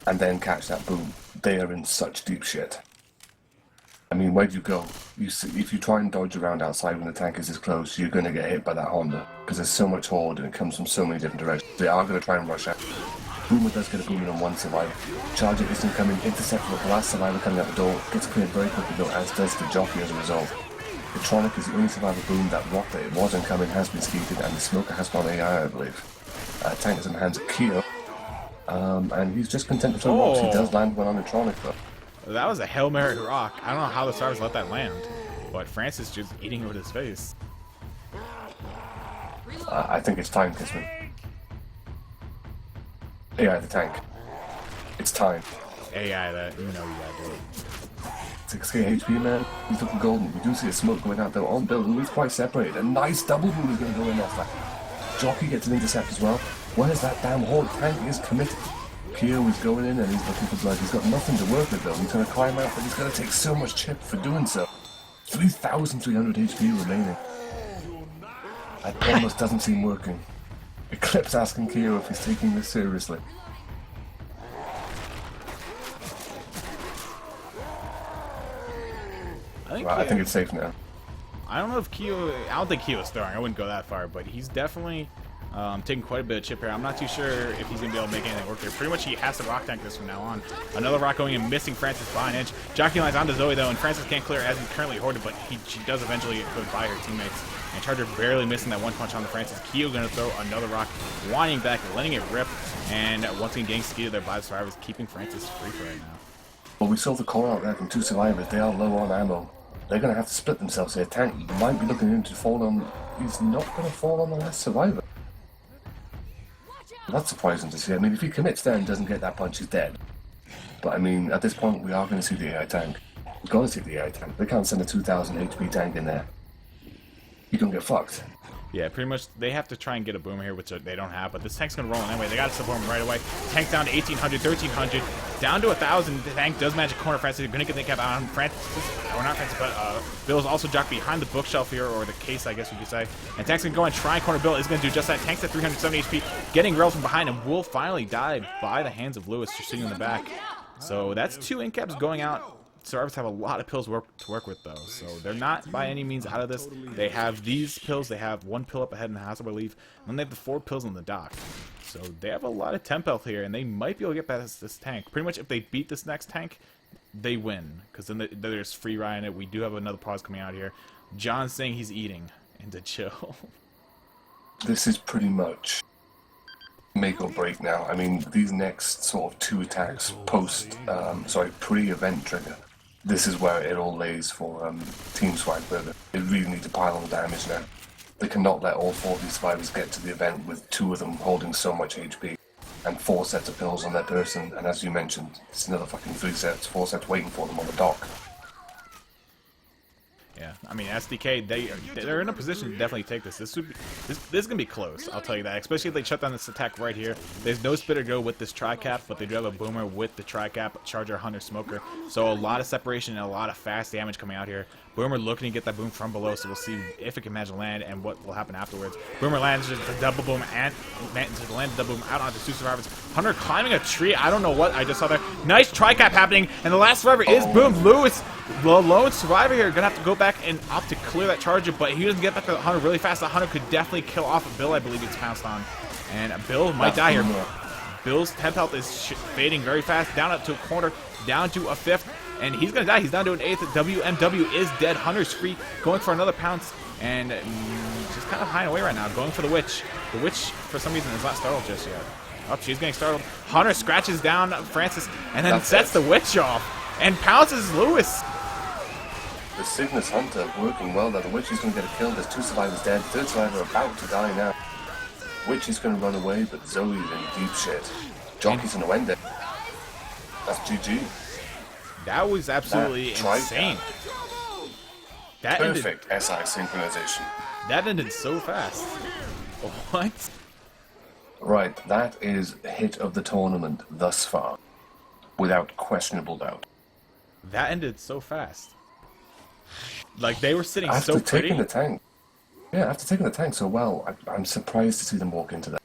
and then catch that boom, they are in such deep shit. I mean, where do you go? You see, if you try and dodge around outside when the tank is this close, you're going to get hit by that Honda because there's so much horde and it comes from so many different directions. They are going to try and rush out. Boomer does get a boom in on one survivor. Charger isn't coming, intercepted with the last survivor coming out the door, gets cleared very quickly though, as does the jockey as a result. The Tronic is the only survivor boom. That rock that it wasn't coming has been skeeted, and the smoker has gone AI, I believe. Tank is in the hands of Keo, and he's just content to throw rocks. He does land one on the Tronic though. That was a Hail Mary rock. I don't know how the survivors let that land, but Francis just eating it with his face. I think it's time, Kisman. AI the tank. It's time. AI that, you know you gotta do it. 6k HP, man. He's looking golden. We do see a smoke going out though on build. He's quite separated. A nice double boom is going to go in off that. Jockey gets an intercept as well. Where's that damn horde? Tank is committed. Keo is going in and he's looking for blood. He's got nothing to work with though. He's going to climb out, but he's going to take so much chip for doing so. 3,300 HP remaining. That almost doesn't seem working. Eclipse asking Keo if he's taking this seriously. I think it's safe now. I don't know if Keo... I don't think Keo's throwing. I wouldn't go that far, but he's definitely taking quite a bit of chip here. I'm not too sure if he's going to be able to make anything work here. Pretty much he has to rock tank this from now on. Another rock going and missing Francis behind edge. Jockey lines onto Zoe though, and Francis can't clear as he's currently hoarded, but she does eventually get cleared by her teammates. And Charger barely missing that one punch on the Francis. Keo going to throw another rock, winding back, letting it rip, and once again getting skidded there by the survivors, keeping Francis free for right now. Well, we saw the call out there from two survivors. They are low on ammo. They're going to have to split themselves here. Tank might be looking to fall on... He's not going to fall on the last survivor. That's surprising to see. I mean, if he commits there and doesn't get that punch, he's dead. But I mean, at this point, we are going to see the AI tank. We're going to see the AI tank. They can't send a 2,000 HP tank in there. You don't get fucked. Yeah, pretty much they have to try and get a boomer here, which they don't have, but this tank's going to roll in anyway. They got to support him right away. Tank's down to 1,800, 1,300, down to 1,000. The tank does manage a corner. Francis is going to get the cap out on Francis, or not Francis, but Bill is also jocked behind the bookshelf here, or the case, I guess you could say. And Tank's going to go and try and corner Bill. Is going to do just that. Tank's at 370 HP, getting railed from behind, and will finally die by the hands of Lewis, just sitting in the back. So that's 2 in-caps going out. Survivors have a lot of pills to work with, though, so they're not by any means out of this. They have these pills. They have 1 pill up ahead in the house, I believe, and then they have the 4 pills on the dock. So they have a lot of temp health here, and they might be able to get past this tank. Pretty much if they beat this next tank, they win, because then there's free ride in it. We do have another pause coming out here. John's saying he's eating, and to chill. This is pretty much make or break now. I mean, these next sort of 2 attacks pre-event trigger. This is where it all lays for Team Swag Burger. They really need to pile on the damage now. They cannot let all 4 of these survivors get to the event with 2 of them holding so much HP and 4 sets of pills on their person. And as you mentioned, it's another fucking 3 sets, 4 sets waiting for them on the dock. Yeah, I mean, SDK, they're in a position to definitely take this. This is gonna be close, I'll tell you that. Especially if they shut down this attack right here. There's no spitter go with this tri-cap, but they do have a boomer with the tri-cap, Charger, Hunter, Smoker. So a lot of separation and a lot of fast damage coming out here. Boomer looking to get that boom from below, so we'll see if it can manage to land and what will happen afterwards. Boomer lands just a double boom and manages to land the double boom out onto 2 survivors. Hunter climbing a tree. I don't know what I just saw there. Nice tri-cap happening, and the last survivor is Boom. Lewis, the lone survivor here, gonna have to go back and opt to clear that Charger, but he doesn't get back to the Hunter really fast. The Hunter could definitely kill off Bill, I believe he's pounced on. And Bill might die here. Bill's 10th health is fading very fast. Down up to a corner, down to a 5th, and he's gonna die. He's down to an 8th. WMW is dead. Hunter's free, going for another pounce, and just kind of hiding away right now, going for the witch. The witch, for some reason, is not startled just yet. Oh, she's getting startled. Hunter scratches down Francis, and then sets the witch off, and pounces Lewis. The Cygnus Hunter working well there. The witch is going to get a kill. There's 2 survivors dead. Third survivor about to die now. Witch is going to run away, but Zoe's in deep shit. Jockey's going to end it. That's GG. That was absolutely insane. That Perfect SI synchronization. That ended so fast. What? Right, that is hit of the tournament thus far, without questionable doubt. That ended so fast. Like, they were sitting After so pretty. taking the tank. Yeah, after taking the tank so well, I'm surprised to see them walk into that.